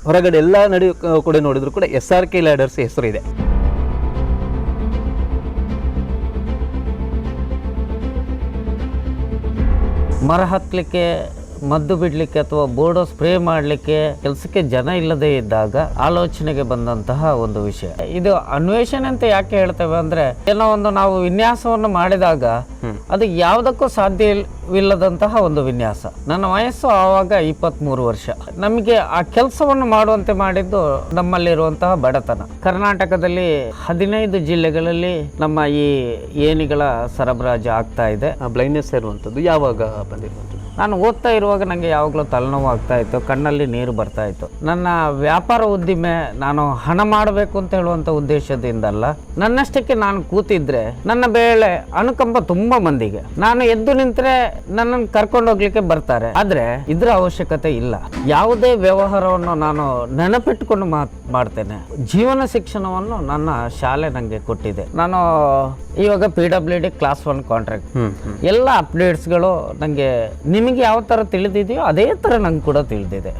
ಹೊರಗಡೆ ಎಲ್ಲ ಕೂಡ ನೋಡಿದ್ರು ಕೂಡ SRK ಲ್ಯಾಡರ್ಸ್ ಹೆಸರು ಇದೆ. ಮರ ಹತ್ತಲಿಕ್ಕೆ, ಮದ್ದು ಬಿಡಲಿಕ್ಕೆ ಅಥವಾ ಬೋರ್ಡೋ ಸ್ಪ್ರೇ ಮಾಡಲಿಕ್ಕೆ ಕೆಲಸಕ್ಕೆ ಜನ ಇಲ್ಲದೇ ಇದ್ದಾಗ ಆಲೋಚನೆಗೆ ಬಂದಂತಹ ಒಂದು ವಿಷಯ ಇದು. ಅನ್ವೇಷಣೆ ಅಂತ ಯಾಕೆ ಹೇಳ್ತೇವೆ ಅಂದರೆ, ಏನೋ ಒಂದು ನಾವು ವಿನ್ಯಾಸವನ್ನು ಮಾಡಿದಾಗ ಅದು ಯಾವುದಕ್ಕೂ ಸಾಧ್ಯವಿಲ್ಲದಂತಹ ಒಂದು ವಿನ್ಯಾಸ. ನನ್ನ ವಯಸ್ಸು ಆವಾಗ 23 ವರ್ಷ. ನಮಗೆ ಆ ಕೆಲಸವನ್ನು ಮಾಡುವಂತೆ ಮಾಡಿದ್ದು ನಮ್ಮಲ್ಲಿರುವಂತಹ ಬಡತನ. ಕರ್ನಾಟಕದಲ್ಲಿ 15 ಜಿಲ್ಲೆಗಳಲ್ಲಿ ನಮ್ಮ ಈ ಏಣಿಗಳ ಸರಬರಾಜು ಆಗ್ತಾ ಇದೆ. ಬ್ಲೈಂಡ್ನೆಸ್ ಇರುವಂಥದ್ದು ಯಾವಾಗ ಬಂದಿರುವಂಥದ್ದು? ನಾನು ಓದ್ತಾ ಇರುವಾಗ ನನಗೆ ಯಾವಾಗಲೂ ತಲೆನೋವು ಆಗ್ತಾ ಇತ್ತು, ಕಣ್ಣಲ್ಲಿ ನೀರು ಬರ್ತಾ ಇತ್ತು. ನನ್ನ ವ್ಯಾಪಾರ ಉದ್ದಿಮೆ ನಾನು ಹಣ ಮಾಡಬೇಕು ಅಂತ ಹೇಳುವಂಥ ಉದ್ದೇಶದಿಂದಲ್ಲ, ನನ್ನಷ್ಟಕ್ಕೆ ನಾನು ಕೂತಿದ್ರೆ ನನ್ನ ಬೇಳೆ ಅನುಕಂಪ ತುಂಬ ಮಂದಿಗೆ. ನಾನು ಎದ್ದು ನಿಂತರೆ ನನ್ನನ್ನು ಕರ್ಕೊಂಡು ಹೋಗ್ಲಿಕ್ಕೆ ಬರ್ತಾರೆ, ಆದರೆ ಇದರ ಅವಶ್ಯಕತೆ ಇಲ್ಲ. ಯಾವುದೇ ವ್ಯವಹಾರವನ್ನು ನಾನು ನೆನಪಿಟ್ಟುಕೊಂಡು ಮಾಡ್ತೇನೆ. ಜೀವನ ಶಿಕ್ಷಣವನ್ನು ನನ್ನ ಶಾಲೆ ನನಗೆ ಕೊಟ್ಟಿದೆ. ನಾನು ಇವಾಗ PWD ಕ್ಲಾಸ್ 1 ಕಾಂಟ್ರಾಕ್ಟ್, ಎಲ್ಲ ಅಪ್ಡೇಟ್ಸ್ಗಳು ನನಗೆ ನಿಮಗೆ ಯಾವ ಥರ ತಿಳಿದಿದೆಯೋ ಅದೇ ಥರ ನಂಗೆ ಕೂಡ ತಿಳಿದಿದೆ.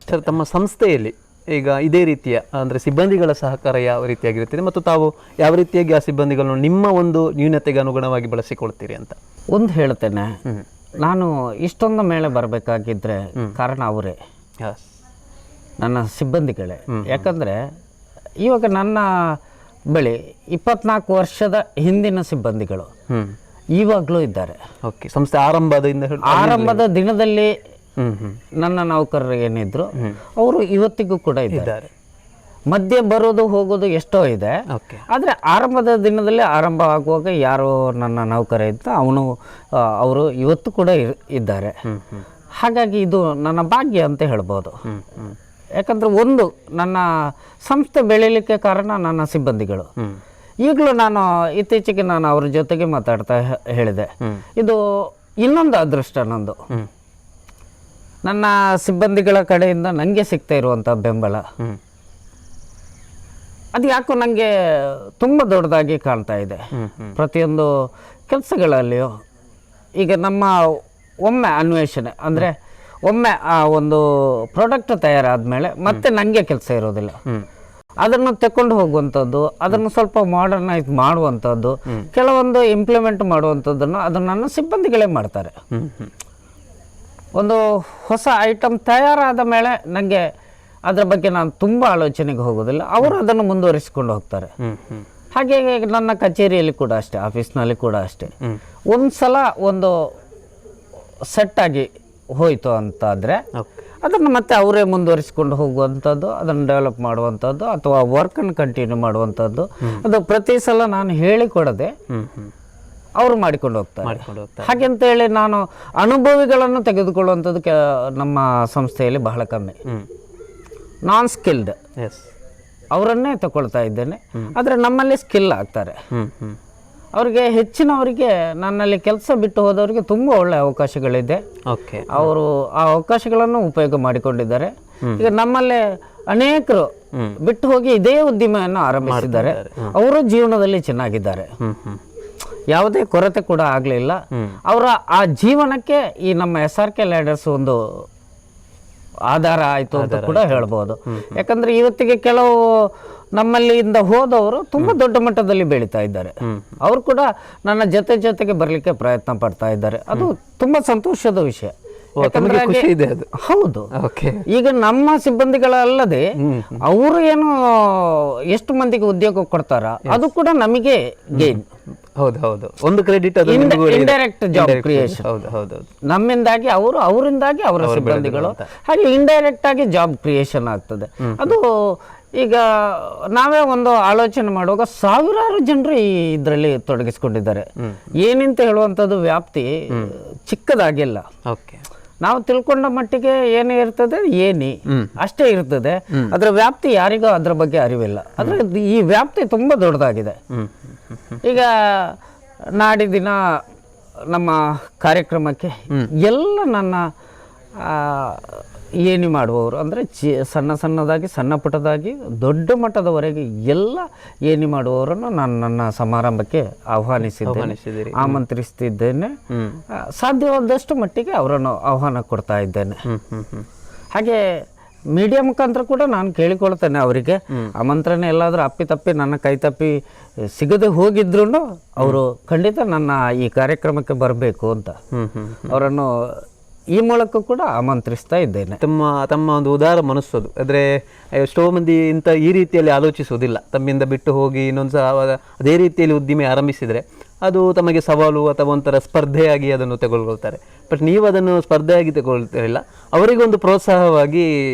ಸರ್, ತಮ್ಮ ಸಂಸ್ಥೆಯಲ್ಲಿ ಈಗ ಇದೇ ರೀತಿಯ ಅಂದರೆ ಸಿಬ್ಬಂದಿಗಳ ಸಹಕಾರ ಯಾವ ರೀತಿಯಾಗಿರುತ್ತದೆ ಮತ್ತು ತಾವು ಯಾವ ರೀತಿಯಾಗಿ ಆ ಸಿಬ್ಬಂದಿಗಳನ್ನು ನಿಮ್ಮ ಒಂದು ನ್ಯೂನತೆಗೆ ಅನುಗುಣವಾಗಿ ಬಳಸಿಕೊಳ್ತೀರಿ ಅಂತ ಒಂದು ಹೇಳ್ತೇನೆ. ನಾನು ಇಷ್ಟೊಂದು ಮೇಲೆ ಬರಬೇಕಾಗಿದ್ದರೆ ಕಾರಣ ಅವರೇ, ನನ್ನ ಸಿಬ್ಬಂದಿಗಳೇ. ಯಾಕಂದರೆ ಇವಾಗ ನನ್ನ ಬಳಿ 24 ವರ್ಷದ ಹಿಂದಿನ ಸಿಬ್ಬಂದಿಗಳು ಇವಾಗಲೂ ಇದ್ದಾರೆ. ಓಕೆ, ಸಂಸ್ಥೆ ಆರಂಭದ ದಿನದಲ್ಲಿ ನನ್ನ ನೌಕರರು ಏನಿದ್ರು ಅವರು ಇವತ್ತಿಗೂ ಕೂಡ ಇದ್ದಾರೆ. ಮಧ್ಯೆ ಬರೋದು ಹೋಗೋದು ಎಷ್ಟೋ ಇದೆ, ಆದರೆ ಆರಂಭದ ದಿನದಲ್ಲಿ ಆರಂಭ ಆಗುವಾಗ ಯಾರೋ ನನ್ನ ನೌಕರ ಇದ್ದ ಅವರು ಇವತ್ತು ಕೂಡ ಇದ್ದಾರೆ. ಹಾಗಾಗಿ ಇದು ನನ್ನ ಭಾಗ್ಯ ಅಂತ ಹೇಳ್ಬೋದು. ಯಾಕಂದರೆ ಒಂದು ನನ್ನ ಸಂಸ್ಥೆ ಬೆಳೀಲಿಕ್ಕೆ ಕಾರಣ ನನ್ನ ಸಿಬ್ಬಂದಿಗಳು. ಈಗಲೂ ನಾನು ಇತ್ತೀಚೆಗೆ ಅವ್ರ ಜೊತೆಗೆ ಮಾತಾಡ್ತಾ ಹೇಳಿದೆ, ಇದು ಇನ್ನೊಂದು ಅದೃಷ್ಟ ನಂದು. ನನ್ನ ಸಿಬ್ಬಂದಿಗಳ ಕಡೆಯಿಂದ ನನಗೆ ಸಿಗ್ತಾ ಇರುವಂಥ ಬೆಂಬಲ ಅದು ಯಾಕೋ ನನಗೆ ತುಂಬ ದೊಡ್ಡದಾಗಿ ಕಾಣ್ತಾ ಇದೆ. ಪ್ರತಿಯೊಂದು ಕೆಲಸಗಳಲ್ಲಿಯೂ ಈಗ ನಮ್ಮ ಒಮ್ಮೆ ಅನ್ವೇಷಣೆ ಅಂದರೆ ಒಮ್ಮೆ ಆ ಒಂದು ಪ್ರಾಡಕ್ಟ್ ತಯಾರಾದ ಮೇಲೆ ಮತ್ತೆ ನನಗೆ ಕೆಲಸ ಇರೋದಿಲ್ಲ. ಅದನ್ನು ತಗೊಂಡು ಹೋಗುವಂಥದ್ದು, ಅದನ್ನು ಸ್ವಲ್ಪ ಮಾಡರ್ನೈಸ್ ಮಾಡುವಂಥದ್ದು, ಕೆಲವೊಂದು ಇಂಪ್ಲಿಮೆಂಟ್ ಮಾಡುವಂಥದ್ದನ್ನು ಅದನ್ನು ನನ್ನ ಸಿಬ್ಬಂದಿಗಳೇ ಮಾಡ್ತಾರೆ. ಒಂದು ಹೊಸ ಐಟಮ್ ತಯಾರಾದ ಮೇಲೆ ನನಗೆ ಅದರ ಬಗ್ಗೆ ನಾನು ತುಂಬ ಆಲೋಚನೆಗೆ ಹೋಗೋದಿಲ್ಲ, ಅವರು ಅದನ್ನು ಮುಂದುವರಿಸಿಕೊಂಡು ಹೋಗ್ತಾರೆ. ಹಾಗೆ ನನ್ನ ಕಚೇರಿಯಲ್ಲಿ ಕೂಡ ಅಷ್ಟೇ, ಆಫೀಸ್ನಲ್ಲಿ ಕೂಡ ಅಷ್ಟೇ. ಒಂದು ಸಲ ಒಂದು ಸೆಟ್ಟಾಗಿ ಹೋಯಿತು ಅಂತಾದರೆ ಅದನ್ನು ಮತ್ತೆ ಅವರೇ ಮುಂದುವರಿಸಿಕೊಂಡು ಹೋಗುವಂಥದ್ದು, ಅದನ್ನು ಡೆವಲಪ್ ಮಾಡುವಂಥದ್ದು ಅಥವಾ ವರ್ಕನ್ನು ಕಂಟಿನ್ಯೂ ಮಾಡುವಂಥದ್ದು, ಅದು ಪ್ರತಿ ಸಲ ನಾನು ಹೇಳಿಕೊಡದೆ ಅವರು ಮಾಡಿಕೊಂಡು ಹೋಗ್ತಾರೆ. ಹಾಗೆಂತೇಳಿ ನಾನು ಅನುಭವಿಗಳನ್ನು ತೆಗೆದುಕೊಳ್ಳುವಂಥದ್ದು ನಮ್ಮ ಸಂಸ್ಥೆಯಲ್ಲಿ ಬಹಳ ಕಮ್ಮಿ. ನಾನ್ ಸ್ಕಿಲ್ಡ್ ಅವರನ್ನೇ ತಗೊಳ್ತಾ ಇದ್ದೇನೆ, ಆದರೆ ನಮ್ಮಲ್ಲಿ ಸ್ಕಿಲ್ ಆಗ್ತಾರೆ. ಅವರಿಗೆ ಹೆಚ್ಚಿನವರಿಗೆ ನನ್ನಲ್ಲಿ ಕೆಲಸ ಬಿಟ್ಟು ಹೋದವರಿಗೆ ತುಂಬ ಒಳ್ಳೆಯ ಅವಕಾಶಗಳಿದೆ. ಅವರು ಆ ಅವಕಾಶಗಳನ್ನು ಉಪಯೋಗ ಮಾಡಿಕೊಂಡಿದ್ದಾರೆ. ಈಗ ನಮ್ಮಲ್ಲೇ ಅನೇಕರು ಬಿಟ್ಟು ಹೋಗಿ ಇದೇ ಉದ್ದಿಮೆಯನ್ನು ಆರಂಭಿಸಿದ್ದಾರೆ. ಅವರು ಜೀವನದಲ್ಲಿ ಚೆನ್ನಾಗಿದ್ದಾರೆ, ಯಾವುದೇ ಕೊರತೆ ಕೂಡ ಆಗಲಿಲ್ಲ. ಅವರ ಆ ಜೀವನಕ್ಕೆ ಈ ನಮ್ಮ SRK ಲ್ಯಾಡರ್ಸ್ ಒಂದು ಆಧಾರ ಆಯಿತು ಅಂತ ಕೂಡ ಹೇಳ್ಬೋದು. ಯಾಕಂದರೆ ಇವತ್ತಿಗೆ ಕೆಲವು ನಮ್ಮಲ್ಲಿಂದ ಹೋದವರು ತುಂಬ ದೊಡ್ಡ ಮಟ್ಟದಲ್ಲಿ ಬೆಳೀತಾ ಇದ್ದಾರೆ. ಅವರು ಕೂಡ ನನ್ನ ಜೊತೆಗೆ ಬರಲಿಕ್ಕೆ ಪ್ರಯತ್ನ ಪಡ್ತಾ ಇದ್ದಾರೆ. ಅದು ತುಂಬ ಸಂತೋಷದ ವಿಷಯ. ಹೌದು, ಈಗ ನಮ್ಮ ಸಿಬ್ಬಂದಿಗಳಲ್ಲದೆ ಅವರು ಏನು ಎಷ್ಟು ಮಂದಿಗೆ ಉದ್ಯೋಗ ಕೊಡ್ತಾರ ಅದು ಕೂಡ ನಮಗೆ ಗೇನ್. ಹೌದು, ಒಂದು ಕ್ರೆಡಿಟ್ ಇಂಡೈರೆಕ್ಟ್ ಜಾಬ್ ಕ್ರಿಯೇಷನ್. ನಮ್ಮಿಂದಾಗಿ ಅವರಿಂದಾಗಿ ಅವರ ಸಿಬ್ಬಂದಿಗಳು, ಹಾಗೆ ಇಂಡೈರೆಕ್ಟ್ ಆಗಿ ಜಾಬ್ ಕ್ರಿಯೇಷನ್ ಆಗ್ತದೆ. ಅದು ಈಗ ನಾವೇ ಒಂದು ಆಲೋಚನೆ ಮಾಡುವಾಗ ಸಾವಿರಾರು ಜನರು ಇದರಲ್ಲಿ ತೊಡಗಿಸ್ಕೊಂಡಿದ್ದಾರೆ. ಏನಿಂತ ಹೇಳುವಂಥದ್ದು ವ್ಯಾಪ್ತಿ ಚಿಕ್ಕದಾಗಿಲ್ಲ. ನಾವು ತಿಳ್ಕೊಂಡ ಮಟ್ಟಿಗೆ ಏನೇ ಇರ್ತದೆ ಅಷ್ಟೇ ಇರ್ತದೆ. ಅದರ ವ್ಯಾಪ್ತಿ ಯಾರಿಗೂ ಅದರ ಬಗ್ಗೆ ಅರಿವಿಲ್ಲ. ಆದರೆ ಈ ವ್ಯಾಪ್ತಿ ತುಂಬ ದೊಡ್ಡದಾಗಿದೆ. ಈಗ ನಾಡಿದಿನ ನಮ್ಮ ಕಾರ್ಯಕ್ರಮಕ್ಕೆ ಎಲ್ಲ ನನ್ನ ಏಣಿ ಮಾಡುವವರು ಅಂದರೆ ಸಣ್ಣ ಸಣ್ಣದಾಗಿ ಸಣ್ಣ ಪುಟ್ಟದಾಗಿ ದೊಡ್ಡ ಮಟ್ಟದವರೆಗೆ ಎಲ್ಲ ಏಣಿ ಮಾಡುವವರನ್ನು ನಾನು ನನ್ನ ಸಮಾರಂಭಕ್ಕೆ ಆಹ್ವಾನಿಸಿದ್ದೀರಿ. ಆಮಂತ್ರಿಸ್ತಿದ್ದೇನೆ. ಸಾಧ್ಯವಾದಷ್ಟು ಮಟ್ಟಿಗೆ ಅವರನ್ನು ಆಹ್ವಾನ ಕೊಡ್ತಾ ಇದ್ದೇನೆ. ಹಾಗೆ ಮೀಡಿಯಾ ಮುಖಾಂತರ ಕೂಡ ನಾನು ಕೇಳಿಕೊಳ್ತೇನೆ ಅವರಿಗೆ ಆಮಂತ್ರಣ ಎಲ್ಲಾದರೂ ಅಪ್ಪಿತಪ್ಪಿ ನನ್ನ ಕೈ ತಪ್ಪಿ ಸಿಗದೆ ಹೋಗಿದ್ರು ಅವರು ಖಂಡಿತ ನನ್ನ ಈ ಕಾರ್ಯಕ್ರಮಕ್ಕೆ ಬರಬೇಕು ಅಂತ ಅವರನ್ನು ಈ ಮೂಲಕ ಕೂಡ ಆಮಂತ್ರಿಸ್ತಾ ಇದ್ದೇನೆ. ತಮ್ಮ ಒಂದು ಉದಾರ ಮನಸ್ಸದು. ಆದರೆ ಎಷ್ಟೋ ಮಂದಿ ಈ ರೀತಿಯಲ್ಲಿ ಆಲೋಚಿಸುವುದಿಲ್ಲ. ತಮ್ಮಿಂದ ಬಿಟ್ಟು ಹೋಗಿ ಇನ್ನೊಂದು ಅದೇ ರೀತಿಯಲ್ಲಿ ಉದ್ದಿಮೆ ಆರಂಭಿಸಿದರೆ ಅದು ತಮಗೆ ಸವಾಲು ಅಥವಾ ಒಂಥರ ಸ್ಪರ್ಧೆಯಾಗಿ ಅದನ್ನು ತೆಗೆದುಕೊಳ್ತಾರೆ. ಬಟ್ ನೀವು ಅದನ್ನು ಸ್ಪರ್ಧೆಯಾಗಿ ತಗೊಳ್ತಿರಲಿಲ್ಲ, ಅವರಿಗೊಂದು ಪ್ರೋತ್ಸಾಹವಾಗಿ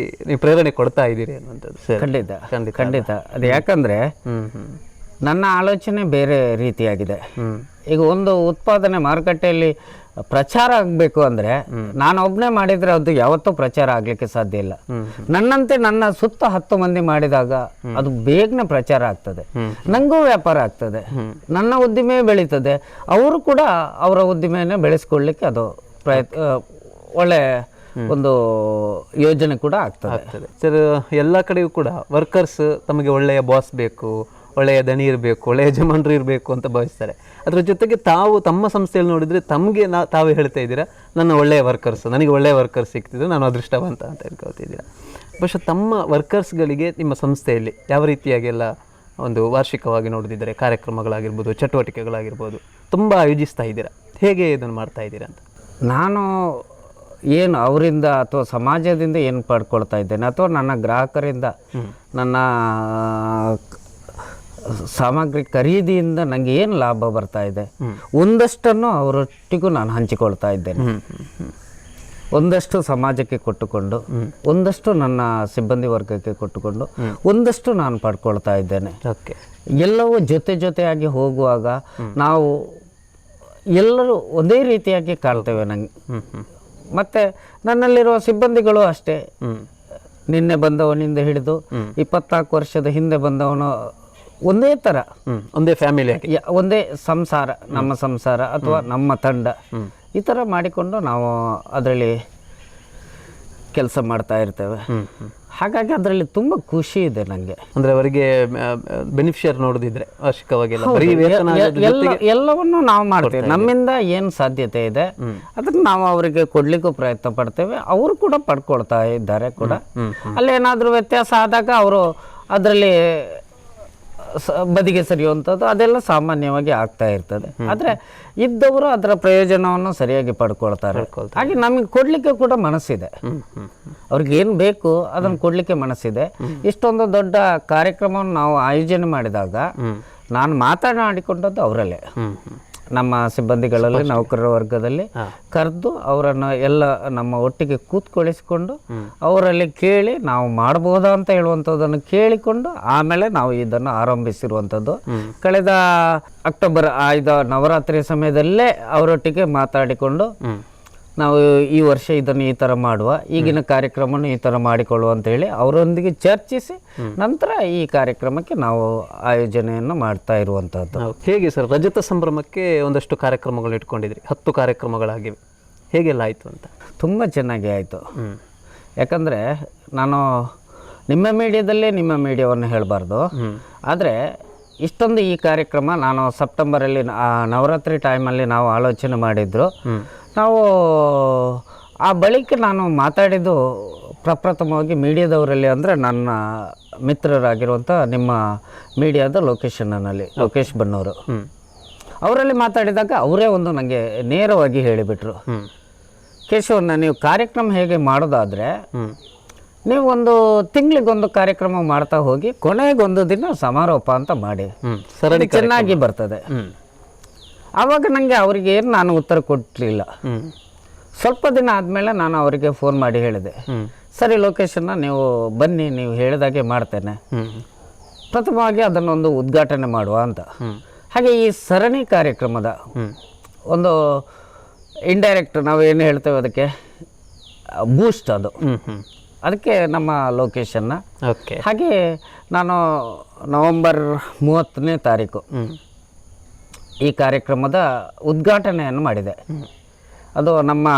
ನೀವು ಪ್ರೇರಣೆ ಕೊಡ್ತಾ ಇದ್ದೀರಿ ಅನ್ನುವಂಥದ್ದು. ಖಂಡಿತ ಅದು ಯಾಕಂದರೆ ನನ್ನ ಆಲೋಚನೆ ಬೇರೆ ರೀತಿಯಾಗಿದೆ. ಈಗ ಒಂದು ಉತ್ಪಾದನೆ ಮಾರುಕಟ್ಟೆಯಲ್ಲಿ ಪ್ರಚಾರ ಆಗಬೇಕು ಅಂದರೆ ನಾನು ಒಬ್ಬನೇ ಮಾಡಿದರೆ ಅದು ಯಾವತ್ತೂ ಪ್ರಚಾರ ಆಗಲಿಕ್ಕೆ ಸಾಧ್ಯ ಇಲ್ಲ. ನನ್ನಂತೆ ನನ್ನ ಸುತ್ತ 10 ಮಂದಿ ಮಾಡಿದಾಗ ಅದು ಬೇಗನೆ ಪ್ರಚಾರ ಆಗ್ತದೆ, ನನಗೂ ವ್ಯಾಪಾರ ಆಗ್ತದೆ, ನನ್ನ ಉದ್ದಿಮೆ ಬೆಳೀತದೆ, ಅವರು ಕೂಡ ಅವರ ಉದ್ದಿಮೆಯನ್ನು ಬೆಳೆಸ್ಕೊಳ್ಳಿಕ್ಕೆ ಅದು ಒಳ್ಳೆ ಒಂದು ಯೋಜನೆ ಕೂಡ ಆಗ್ತದೆ. ಸರ್, ಎಲ್ಲ ಕಡೆಯೂ ಕೂಡ ವರ್ಕರ್ಸ್ ತಮಗೆ ಒಳ್ಳೆಯ ಬಾಸ್ ಬೇಕು, ಒಳ್ಳೆಯ ದಣಿ ಇರಬೇಕು, ಒಳ್ಳೆಯ ಯಜಮಾನರು ಇರಬೇಕು ಅಂತ ಭಾವಿಸ್ತಾರೆ. ಅದರ ಜೊತೆಗೆ ತಾವು ತಮ್ಮ ಸಂಸ್ಥೆಯಲ್ಲಿ ನೋಡಿದರೆ ತಮಗೆ ತಾವೇ ಹೇಳ್ತಾ ಇದ್ದೀರಾ, ನನಗೆ ಒಳ್ಳೆಯ ವರ್ಕರ್ಸ್ ಸಿಗ್ತಿದ್ರು, ನಾನು ಅದೃಷ್ಟವಂತ ಅಂತ ಹೇಳ್ಕೊಳ್ತಿದ್ದೀರಾ. ಬಹುಶಃ ತಮ್ಮ ವರ್ಕರ್ಸ್ಗಳಿಗೆ ನಿಮ್ಮ ಸಂಸ್ಥೆಯಲ್ಲಿ ಯಾವ ರೀತಿಯಾಗಿ ಎಲ್ಲ ಒಂದು ವಾರ್ಷಿಕವಾಗಿ ನೋಡಿದರೆ ಕಾರ್ಯಕ್ರಮಗಳಾಗಿರ್ಬೋದು, ಚಟುವಟಿಕೆಗಳಾಗಿರ್ಬೋದು ತುಂಬ ಆಯೋಜಿಸ್ತಾ ಇದ್ದೀರಾ, ಹೇಗೆ ಇದನ್ನು ಮಾಡ್ತಾ ಇದ್ದೀರಾ ಅಂತ? ನಾನು ಏನು ಅವರಿಂದ ಅಥವಾ ಸಮಾಜದಿಂದ ಏನು ಪಡ್ಕೊಳ್ತಾ ಇದ್ದೇನೆ ಅಥವಾ ನನ್ನ ಗ್ರಾಹಕರಿಂದ ನನ್ನ ಸಾಮಗ್ರಿ ಖರೀದಿಯಿಂದ ನನಗೆ ಏನು ಲಾಭ ಬರ್ತಾ ಇದೆ ಒಂದಷ್ಟನ್ನು ಅವರೊಟ್ಟಿಗೂ ನಾನು ಹಂಚಿಕೊಳ್ತಾ ಇದ್ದೇನೆ. ಒಂದಷ್ಟು ಸಮಾಜಕ್ಕೆ ಕೊಟ್ಟುಕೊಂಡು, ಒಂದಷ್ಟು ನನ್ನ ಸಿಬ್ಬಂದಿ ವರ್ಗಕ್ಕೆ ಕೊಟ್ಟುಕೊಂಡು, ಒಂದಷ್ಟು ನಾನು ಪಡ್ಕೊಳ್ತಾ ಇದ್ದೇನೆ. ಎಲ್ಲವೂ ಜೊತೆಯಾಗಿ ಹೋಗುವಾಗ ನಾವು ಎಲ್ಲರೂ ಒಂದೇ ರೀತಿಯಾಗಿ ಕಾಣ್ತೇವೆ ನನಗೆ. ಮತ್ತು ನನ್ನಲ್ಲಿರುವ ಸಿಬ್ಬಂದಿಗಳು ಅಷ್ಟೇ, ನಿನ್ನೆ ಬಂದವನಿಂದ ಹಿಡಿದು 24 ವರ್ಷದ ಹಿಂದೆ ಬಂದವನು ಒಂದೇ ಥರ, ಒಂದೇ ಫ್ಯಾಮಿಲಿ, ಒಂದೇ ಸಂಸಾರ, ನಮ್ಮ ಸಂಸಾರ ಅಥವಾ ನಮ್ಮ ತಂಡ, ಈ ಥರ ಮಾಡಿಕೊಂಡು ನಾವು ಅದರಲ್ಲಿ ಕೆಲಸ ಮಾಡ್ತಾ ಇರ್ತೇವೆ. ಹಾಗಾಗಿ ಅದರಲ್ಲಿ ತುಂಬ ಖುಷಿ ಇದೆ ನನಗೆ. ಅಂದರೆ ಅವರಿಗೆ ಬೆನಿಫಿಷಿಯರ್ ನೋಡೋದಿದ್ರೆ ವಾರ್ಷಿಕವಾಗಿ ಎಲ್ಲವನ್ನು ನಾವು ಮಾಡ್ತೇವೆ. ನಮ್ಮಿಂದ ಏನು ಸಾಧ್ಯತೆ ಇದೆ ಅದನ್ನು ನಾವು ಅವರಿಗೆ ಕೊಡ್ಲಿಕ್ಕೂ ಪ್ರಯತ್ನ ಪಡ್ತೇವೆ. ಅವರು ಕೂಡ ಪಡ್ಕೊಳ್ತಾ ಇದ್ದಾರೆ ಕೂಡ. ಅಲ್ಲೇನಾದರೂ ವ್ಯತ್ಯಾಸ ಆದಾಗ ಅವರು ಅದರಲ್ಲಿ ಬದಿಗೆ ಸರಿಯುವಂಥದ್ದು ಅದೆಲ್ಲ ಸಾಮಾನ್ಯವಾಗಿ ಆಗ್ತಾ ಇರ್ತದೆ. ಆದರೆ ಇದ್ದವರು ಅದರ ಪ್ರಯೋಜನವನ್ನು ಸರಿಯಾಗಿ ಪಡ್ಕೊಳ್ತಾರೆ. ಹಾಗೆ ನಮಗೆ ಕೊಡಲಿಕ್ಕೆ ಕೂಡ ಮನಸ್ಸಿದೆ, ಅವ್ರಿಗೆ ಏನು ಬೇಕು ಅದನ್ನು ಕೊಡಲಿಕ್ಕೆ ಮನಸ್ಸಿದೆ. ಇಷ್ಟೊಂದು ದೊಡ್ಡ ಕಾರ್ಯಕ್ರಮವನ್ನು ನಾವು ಆಯೋಜನೆ ಮಾಡಿದಾಗ ನಾನು ಮಾತನಾಡಿಕೊಂಡದ್ದು ಅವರಲ್ಲೇ, ನಮ್ಮ ಸಿಬ್ಬಂದಿಗಳಲ್ಲಿ, ನೌಕರರ ವರ್ಗದಲ್ಲಿ ಕರೆದು ಅವರನ್ನು ಎಲ್ಲ ನಮ್ಮ ಒಟ್ಟಿಗೆ ಕೂತ್ಕೊಳಿಸಿಕೊಂಡು ಅವರಲ್ಲಿ ಕೇಳಿ ನಾವು ಮಾಡ್ಬೋದಾ ಅಂತ ಹೇಳುವಂಥದ್ದನ್ನು ಕೇಳಿಕೊಂಡು ಆಮೇಲೆ ನಾವು ಇದನ್ನು ಆರಂಭಿಸಿರುವಂಥದ್ದು. ಕಳೆದ ಅಕ್ಟೋಬರ್ 5 ನವರಾತ್ರಿ ಸಮಯದಲ್ಲೇ ಅವರೊಟ್ಟಿಗೆ ಮಾತಾಡಿಕೊಂಡು ನಾವು ಈ ವರ್ಷ ಇದನ್ನು ಈ ಥರ ಮಾಡುವ, ಈಗಿನ ಕಾರ್ಯಕ್ರಮವನ್ನು ಈ ಥರ ಮಾಡಿಕೊಳ್ಳುವ ಅಂತ ಹೇಳಿ ಅವರೊಂದಿಗೆ ಚರ್ಚಿಸಿ ನಂತರ ಈ ಕಾರ್ಯಕ್ರಮಕ್ಕೆ ನಾವು ಆಯೋಜನೆಯನ್ನು ಮಾಡ್ತಾ ಇರುವಂಥದ್ದು. ಹೇಗೆ ಸರ್, ರಜತ ಸಂಭ್ರಮಕ್ಕೆ ಒಂದಷ್ಟು ಕಾರ್ಯಕ್ರಮಗಳು ಇಟ್ಕೊಂಡಿದ್ರಿ, 10 ಕಾರ್ಯಕ್ರಮಗಳಾಗಿವೆ, ಹೇಗೆಲ್ಲ ಆಯಿತು ಅಂತ? ತುಂಬ ಚೆನ್ನಾಗಿ ಆಯಿತು. ಯಾಕಂದರೆ ನಾನು ನಿಮ್ಮ ಮೀಡಿಯಾದಲ್ಲೇ ನಿಮ್ಮ ಮೀಡಿಯಾವನ್ನು ಹೇಳಬಾರ್ದು, ಆದರೆ ಇಷ್ಟೊಂದು ಈ ಕಾರ್ಯಕ್ರಮ ನಾನು ಸೆಪ್ಟೆಂಬರಲ್ಲಿ ನವರಾತ್ರಿ ಟೈಮಲ್ಲಿ ನಾವು ಆಲೋಚನೆ ಮಾಡಿದ್ರು. ನಾವು ಆ ಬಳಿಕ ನಾನು ಮಾತಾಡಿದ್ದು ಪ್ರಪ್ರಥಮವಾಗಿ ಮೀಡಿಯಾದವರಲ್ಲಿ, ಅಂದರೆ ನನ್ನ ಮಿತ್ರರಾಗಿರುವಂಥ ನಿಮ್ಮ ಮೀಡಿಯಾದ ಲೋಕೇಶ್ ಬನ್ನವರು ಅವರಲ್ಲಿ ಮಾತಾಡಿದಾಗ ಅವರೇ ಒಂದು ನನಗೆ ನೇರವಾಗಿ ಹೇಳಿಬಿಟ್ರು, ಕೇಶವನ್ನ ನೀವು ಕಾರ್ಯಕ್ರಮ ಹೇಗೆ ಮಾಡೋದಾದರೆ ನೀವು ಒಂದು ತಿಂಗಳಿಗೊಂದು ಕಾರ್ಯಕ್ರಮ ಮಾಡ್ತಾ ಹೋಗಿ ಕೊನೆಗೊಂದು ದಿನ ಸಮಾರೋಪ ಅಂತ ಮಾಡಿ, ಸರಣಿ ಚೆನ್ನಾಗಿ ಬರ್ತದೆ. ಆವಾಗ ನನಗೆ ಅವರಿಗೆ ಏನು ನಾನು ಉತ್ತರ ಕೊಡಲಿಲ್ಲ. ಸ್ವಲ್ಪ ದಿನ ಆದಮೇಲೆ ನಾನು ಅವರಿಗೆ ಫೋನ್ ಮಾಡಿ ಹೇಳಿದೆ, ಸರಿ ಲೊಕೇಶನ್ನ ನೀವು ಬನ್ನಿ, ನೀವು ಹೇಳಿದಾಗೆ ಮಾಡ್ತೇನೆ, ಪ್ರಥಮವಾಗಿ ಅದನ್ನೊಂದು ಉದ್ಘಾಟನೆ ಮಾಡುವ ಅಂತ. ಹಾಗೆ ಈ ಸರಣಿ ಕಾರ್ಯಕ್ರಮದ ಒಂದು ಇಂಡೈರೆಕ್ಟ್ ನಾವು ಏನು ಹೇಳ್ತೇವೆ ಅದಕ್ಕೆ ಬೂಸ್ಟ್, ಅದು ಅದಕ್ಕೆ ನಮ್ಮ ಲೊಕೇಶನ್ನ. ಹಾಗೆ ನಾನು ನವೆಂಬರ್ 30ನೇ ತಾರೀಕು ಈ ಕಾರ್ಯಕ್ರಮದ ಉದ್ಘಾಟನೆಯನ್ನು ಮಾಡಿದೆ. ಅದು ನಮ್ಮ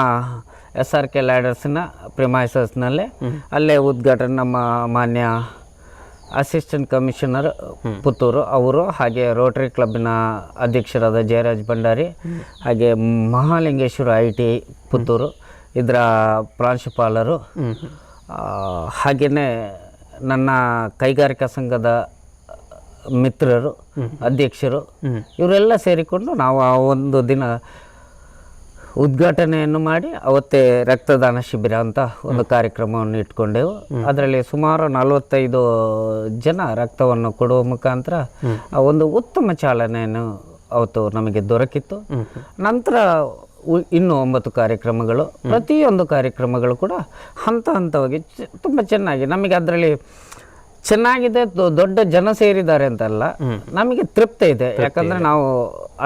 SRK ಲ್ಯಾಡರ್ಸ್ನ ಪ್ರಿಮೈಸಸ್ನಲ್ಲೇ ಅಲ್ಲೇ ಉದ್ಘಾಟನೆ ನಮ್ಮ ಮಾನ್ಯ ಅಸಿಸ್ಟೆಂಟ್ ಕಮಿಷನರ್ ಪುತ್ತೂರು ಅವರು, ಹಾಗೆ ರೋಟರಿ ಕ್ಲಬ್ಬಿನ ಅಧ್ಯಕ್ಷರಾದ ಜಯರಾಜ್ ಭಂಡಾರಿ, ಹಾಗೆ ಮಹಾಲಿಂಗೇಶ್ವರ ITI ಪುತ್ತೂರು ಇದರ ಪ್ರಾಂಶುಪಾಲರು, ಹಾಗೆಯೇ ನನ್ನ ಕೈಗಾರಿಕಾ ಸಂಘದ ಮಿತ್ರರು, ಅಧ್ಯಕ್ಷರು, ಇವರೆಲ್ಲ ಸೇರಿಕೊಂಡು ನಾವು ಆ ಒಂದು ದಿನ ಉದ್ಘಾಟನೆಯನ್ನು ಮಾಡಿ ಅವತ್ತೇ ರಕ್ತದಾನ ಶಿಬಿರ ಅಂತ ಒಂದು ಕಾರ್ಯಕ್ರಮವನ್ನು ಇಟ್ಕೊಂಡೆವು. ಅದರಲ್ಲಿ ಸುಮಾರು 45 ಜನ ರಕ್ತವನ್ನು ಕೊಡುವ ಮುಖಾಂತರ ಆ ಒಂದು ಉತ್ತಮ ಚಾಲನೆಯನ್ನು ಅವತ್ತು ನಮಗೆ ದೊರಕಿತ್ತು. ನಂತರ ಇನ್ನೂ 9 ಕಾರ್ಯಕ್ರಮಗಳು, ಪ್ರತಿಯೊಂದು ಕಾರ್ಯಕ್ರಮಗಳು ಕೂಡ ಹಂತ ಹಂತವಾಗಿ ತುಂಬ ಚೆನ್ನಾಗಿ ನಮಗೆ ಅದರಲ್ಲಿ ಚೆನ್ನಾಗಿದೆ, ದೊಡ್ಡ ಜನ ಸೇರಿದ್ದಾರೆ ಅಂತಲ್ಲ, ನಮಗೆ ತೃಪ್ತಿ ಇದೆ. ಯಾಕಂದರೆ ನಾವು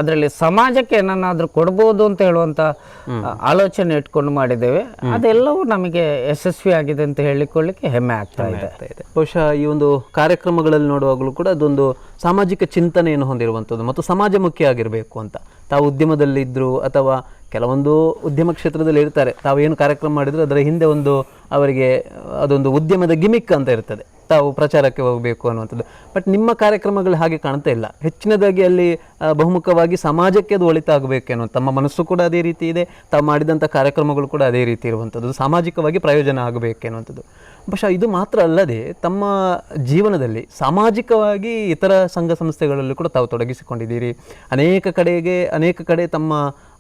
ಅದರಲ್ಲಿ ಸಮಾಜಕ್ಕೆ ಏನನ್ನಾದರೂ ಕೊಡ್ಬೋದು ಅಂತ ಹೇಳುವಂಥ ಆಲೋಚನೆ ಇಟ್ಕೊಂಡು ಮಾಡಿದ್ದೇವೆ. ಅದೆಲ್ಲವೂ ನಮಗೆ ಯಶಸ್ವಿ ಆಗಿದೆ ಅಂತ ಹೇಳಿಕೊಳ್ಳಿಕ್ಕೆ ಹೆಮ್ಮೆ ಆಗ್ತಾ ಇದೆ. ಬಹುಶಃ ಈ ಒಂದು ಕಾರ್ಯಕ್ರಮಗಳಲ್ಲಿ ನೋಡುವಾಗಲೂ ಕೂಡ ಅದೊಂದು ಸಾಮಾಜಿಕ ಚಿಂತನೆಯನ್ನು ಹೊಂದಿರುವಂಥದ್ದು ಮತ್ತು ಸಮಾಜಮುಖಿ ಆಗಿರಬೇಕು ಅಂತ. ತಾವು ಉದ್ಯಮದಲ್ಲಿದ್ದರು ಅಥವಾ ಕೆಲವೊಂದು ಉದ್ಯಮ ಕ್ಷೇತ್ರದಲ್ಲಿ ಇರ್ತಾರೆ, ತಾವೇನು ಕಾರ್ಯಕ್ರಮ ಮಾಡಿದ್ರು ಅದರ ಹಿಂದೆ ಒಂದು ಅವರಿಗೆ ಅದೊಂದು ಉದ್ಯಮದ ಗಿಮಿಕ್ ಅಂತ ಇರ್ತದೆ, ತಾವು ಪ್ರಚಾರಕ್ಕೆ ಹೋಗಬೇಕು ಅನ್ನುವಂಥದ್ದು. ಬಟ್ ನಿಮ್ಮ ಕಾರ್ಯಕ್ರಮಗಳು ಹಾಗೆ ಕಾಣ್ತಾ ಇಲ್ಲ. ಹೆಚ್ಚಿನದಾಗಿ ಅಲ್ಲಿ ಬಹುಮುಖವಾಗಿ ಸಮಾಜಕ್ಕೆ ಅದು ಒಳಿತಾಗಬೇಕೇನೋ, ತಮ್ಮ ಮನಸ್ಸು ಕೂಡ ಅದೇ ರೀತಿ ಇದೆ, ತಾವು ಮಾಡಿದಂಥ ಕಾರ್ಯಕ್ರಮಗಳು ಕೂಡ ಅದೇ ರೀತಿ ಇರುವಂಥದ್ದು, ಸಾಮಾಜಿಕವಾಗಿ ಪ್ರಯೋಜನ ಆಗಬೇಕೆನ್ನುವಂಥದ್ದು. ಬಹುಶಃ ಇದು ಮಾತ್ರ ಅಲ್ಲದೆ ತಮ್ಮ ಜೀವನದಲ್ಲಿ ಸಾಮಾಜಿಕವಾಗಿ ಇತರ ಸಂಘ ಸಂಸ್ಥೆಗಳಲ್ಲೂ ಕೂಡ ತಾವು ತೊಡಗಿಸಿಕೊಂಡಿದ್ದೀರಿ. ಅನೇಕ ಕಡೆ ತಮ್ಮ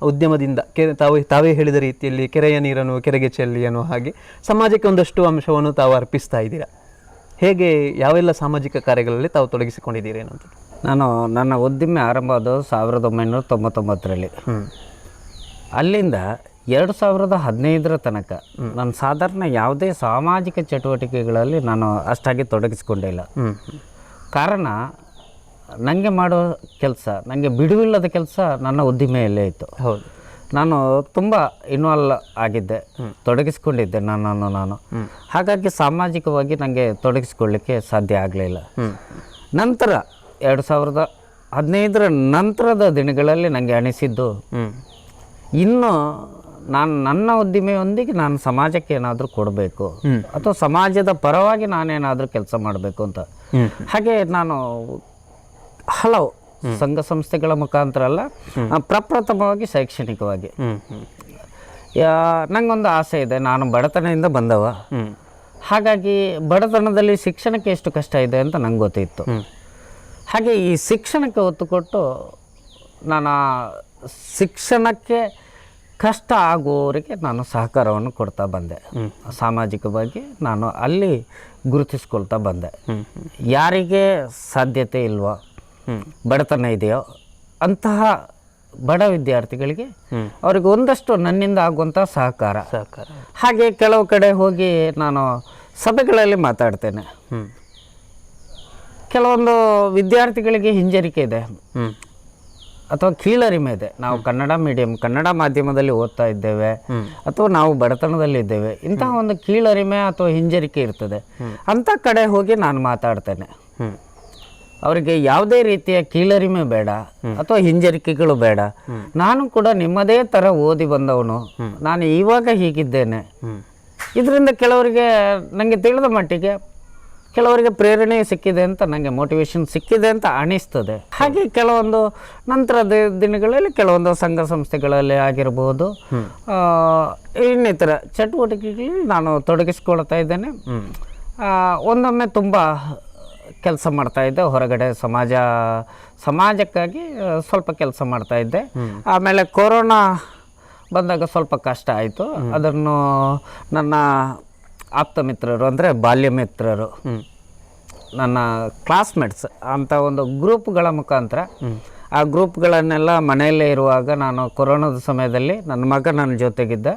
ಉದ್ಯಮದಿಂದ ತಾವೇ ಹೇಳಿದ ರೀತಿಯಲ್ಲಿ ಕೆರೆಯ ನೀರನ್ನು ಕೆರೆಗೆ ಚೆಲ್ಲಿ ಅನ್ನೋ ಹಾಗೆ ಸಮಾಜಕ್ಕೆ ಒಂದಷ್ಟು ಅಂಶವನ್ನು ತಾವು ಅರ್ಪಿಸ್ತಾ ಇದ್ದೀರಾ. ಹೇಗೆ ಯಾವೆಲ್ಲ ಸಾಮಾಜಿಕ ಕಾರ್ಯಗಳಲ್ಲಿ ತಾವು ತೊಡಗಿಸಿಕೊಂಡಿದ್ದೀರಿ ಅನ್ನೋದು? ನಾನು ನನ್ನ ಉದ್ದಿಮೆ ಆರಂಭ ಅದು 1999ರಲ್ಲಿ. ಅಲ್ಲಿಂದ 2015ರ ತನಕ ನಾನು ಸಾಧಾರಣ ಯಾವುದೇ ಸಾಮಾಜಿಕ ಚಟುವಟಿಕೆಗಳಲ್ಲಿ ನಾನು ಅಷ್ಟಾಗಿ ತೊಡಗಿಸಿಕೊಂಡಿಲ್ಲ. ಕಾರಣ ನನಗೆ ಮಾಡೋ ಕೆಲಸ, ನನಗೆ ಬಿಡುವಿಲ್ಲದ ಕೆಲಸ ನನ್ನ ಉದ್ದಿಮೆಯಲ್ಲೇ ಇತ್ತು. ಹೌದು, ನಾನು ತುಂಬ ಇನ್ವಾಲ್ವ್ ಆಗಿದ್ದೆ, ತೊಡಗಿಸ್ಕೊಂಡಿದ್ದೆ ನಾನು. ಹಾಗಾಗಿ ಸಾಮಾಜಿಕವಾಗಿ ನನಗೆ ತೊಡಗಿಸ್ಕೊಳ್ಳಿಕ್ಕೆ ಸಾಧ್ಯ ಆಗಲಿಲ್ಲ. ನಂತರ 2015ರ ನಂತರದ ದಿನಗಳಲ್ಲಿ ನನಗೆ ಅನಿಸಿದ್ದು, ಇನ್ನು ನನ್ನ ಉದ್ದಿಮೆಯೊಂದಿಗೆ ನಾನು ಸಮಾಜಕ್ಕೆ ಏನಾದರೂ ಕೊಡಬೇಕು ಅಥವಾ ಸಮಾಜದ ಪರವಾಗಿ ನಾನೇನಾದರೂ ಕೆಲಸ ಮಾಡಬೇಕು ಅಂತ. ಹಾಗೆ ನಾನು ಹಲವು ಸಂಘ ಸಂಸ್ಥೆಗಳ ಮುಖಾಂತರ ಅಲ್ಲ, ಪ್ರಪ್ರಥಮವಾಗಿ ಶೈಕ್ಷಣಿಕವಾಗಿ ನನಗೊಂದು ಆಸೆ ಇದೆ. ನಾನು ಬಡತನದಿಂದ ಬಂದವ, ಹಾಗಾಗಿ ಬಡತನದಲ್ಲಿ ಶಿಕ್ಷಣಕ್ಕೆ ಎಷ್ಟು ಕಷ್ಟ ಇದೆ ಅಂತ ನಂಗೆ ಗೊತ್ತಿತ್ತು. ಹಾಗೆ ಈ ಶಿಕ್ಷಣಕ್ಕೆ ಒತ್ತು ಕೊಟ್ಟು ನಾನು ಶಿಕ್ಷಣಕ್ಕೆ ಕಷ್ಟ ಆಗುವವರಿಗೆ ನಾನು ಸಹಕಾರವನ್ನು ಕೊಡ್ತಾ ಬಂದೆ. ಸಾಮಾಜಿಕವಾಗಿ ನಾನು ಅಲ್ಲಿ ಗುರುತಿಸ್ಕೊಳ್ತಾ ಬಂದೆ. ಯಾರಿಗೆ ಸಾಧ್ಯತೆ ಇಲ್ವೋ, ಬಡತನ ಇದೆಯೋ ಅಂತಹ ಬಡ ವಿದ್ಯಾರ್ಥಿಗಳಿಗೆ ಅವರಿಗೆ ಒಂದಷ್ಟು ನನ್ನಿಂದ ಆಗುವಂಥ ಸಹಕಾರ. ಹಾಗೆ ಕೆಲವು ಕಡೆ ಹೋಗಿ ನಾನು ಸಭೆಗಳಲ್ಲಿ ಮಾತಾಡ್ತೇನೆ. ಕೆಲವೊಂದು ವಿದ್ಯಾರ್ಥಿಗಳಿಗೆ ಹಿಂಜರಿಕೆ ಇದೆ ಅಥವಾ ಕೀಳರಿಮೆ ಇದೆ. ನಾವು ಕನ್ನಡ ಮಾಧ್ಯಮದಲ್ಲಿ ಓದ್ತಾ ಇದ್ದೇವೆ ಅಥವಾ ನಾವು ಬಡತನದಲ್ಲಿದ್ದೇವೆ, ಇಂತಹ ಒಂದು ಕೀಳರಿಮೆ ಅಥವಾ ಹಿಂಜರಿಕೆ ಇರ್ತದೆ. ಅಂಥ ಕಡೆ ಹೋಗಿ ನಾನು ಮಾತಾಡ್ತೇನೆ. ಅವರಿಗೆ ಯಾವುದೇ ರೀತಿಯ ಕೀಳರಿಮೆ ಬೇಡ ಅಥವಾ ಹಿಂಜರಿಕೆಗಳು ಬೇಡ. ನಾನು ಕೂಡ ನಿಮ್ಮದೇ ಥರ ಓದಿ ಬಂದವನು, ನಾನು ಇವಾಗ ಹೀಗಿದ್ದೇನೆ. ಇದರಿಂದ ಕೆಲವರಿಗೆ ನನಗೆ ತಿಳಿದ ಮಟ್ಟಿಗೆ ಕೆಲವರಿಗೆ ಪ್ರೇರಣೆ ಸಿಕ್ಕಿದೆ ಅಂತ, ನನಗೆ ಮೋಟಿವೇಶನ್ ಸಿಕ್ಕಿದೆ ಅಂತ ಅನಿಸ್ತದೆ. ಹಾಗೆ ಕೆಲವೊಂದು ನಂತರದ ದಿನಗಳಲ್ಲಿ ಕೆಲವೊಂದು ಸಂಘ ಸಂಸ್ಥೆಗಳಲ್ಲಿ ಆಗಿರ್ಬೋದು, ಇನ್ನಿತರ ಚಟುವಟಿಕೆಗಳಲ್ಲಿ ನಾನು ತೊಡಗಿಸ್ಕೊಳ್ತಾ ಇದ್ದೇನೆ. ಒಂದೊಮ್ಮೆ ತುಂಬ ಕೆಲಸ ಮಾಡ್ತಾಯಿದ್ದೆ ಹೊರಗಡೆ, ಸಮಾಜಕ್ಕಾಗಿ ಸ್ವಲ್ಪ ಕೆಲಸ ಮಾಡ್ತಾಯಿದ್ದೆ. ಆಮೇಲೆ ಕೊರೋನಾ ಬಂದಾಗ ಸ್ವಲ್ಪ ಕಷ್ಟ ಆಯಿತು. ಅದನ್ನು ನನ್ನ ಆಪ್ತ ಮಿತ್ರರು ಅಂದರೆ ಬಾಲ್ಯ ಮಿತ್ರರು, ನನ್ನ ಕ್ಲಾಸ್ಮೇಟ್ಸ್ ಅಂತ ಒಂದು ಗ್ರೂಪ್ಗಳ ಮುಖಾಂತರ, ಆ ಗ್ರೂಪ್ಗಳನ್ನೆಲ್ಲ ಮನೆಯಲ್ಲೇ ಇರುವಾಗ ನಾನು ಕೊರೋನಾದ ಸಮಯದಲ್ಲಿ ನನ್ನ ಮಗ ನನ್ನ ಜೊತೆಗಿದ್ದ,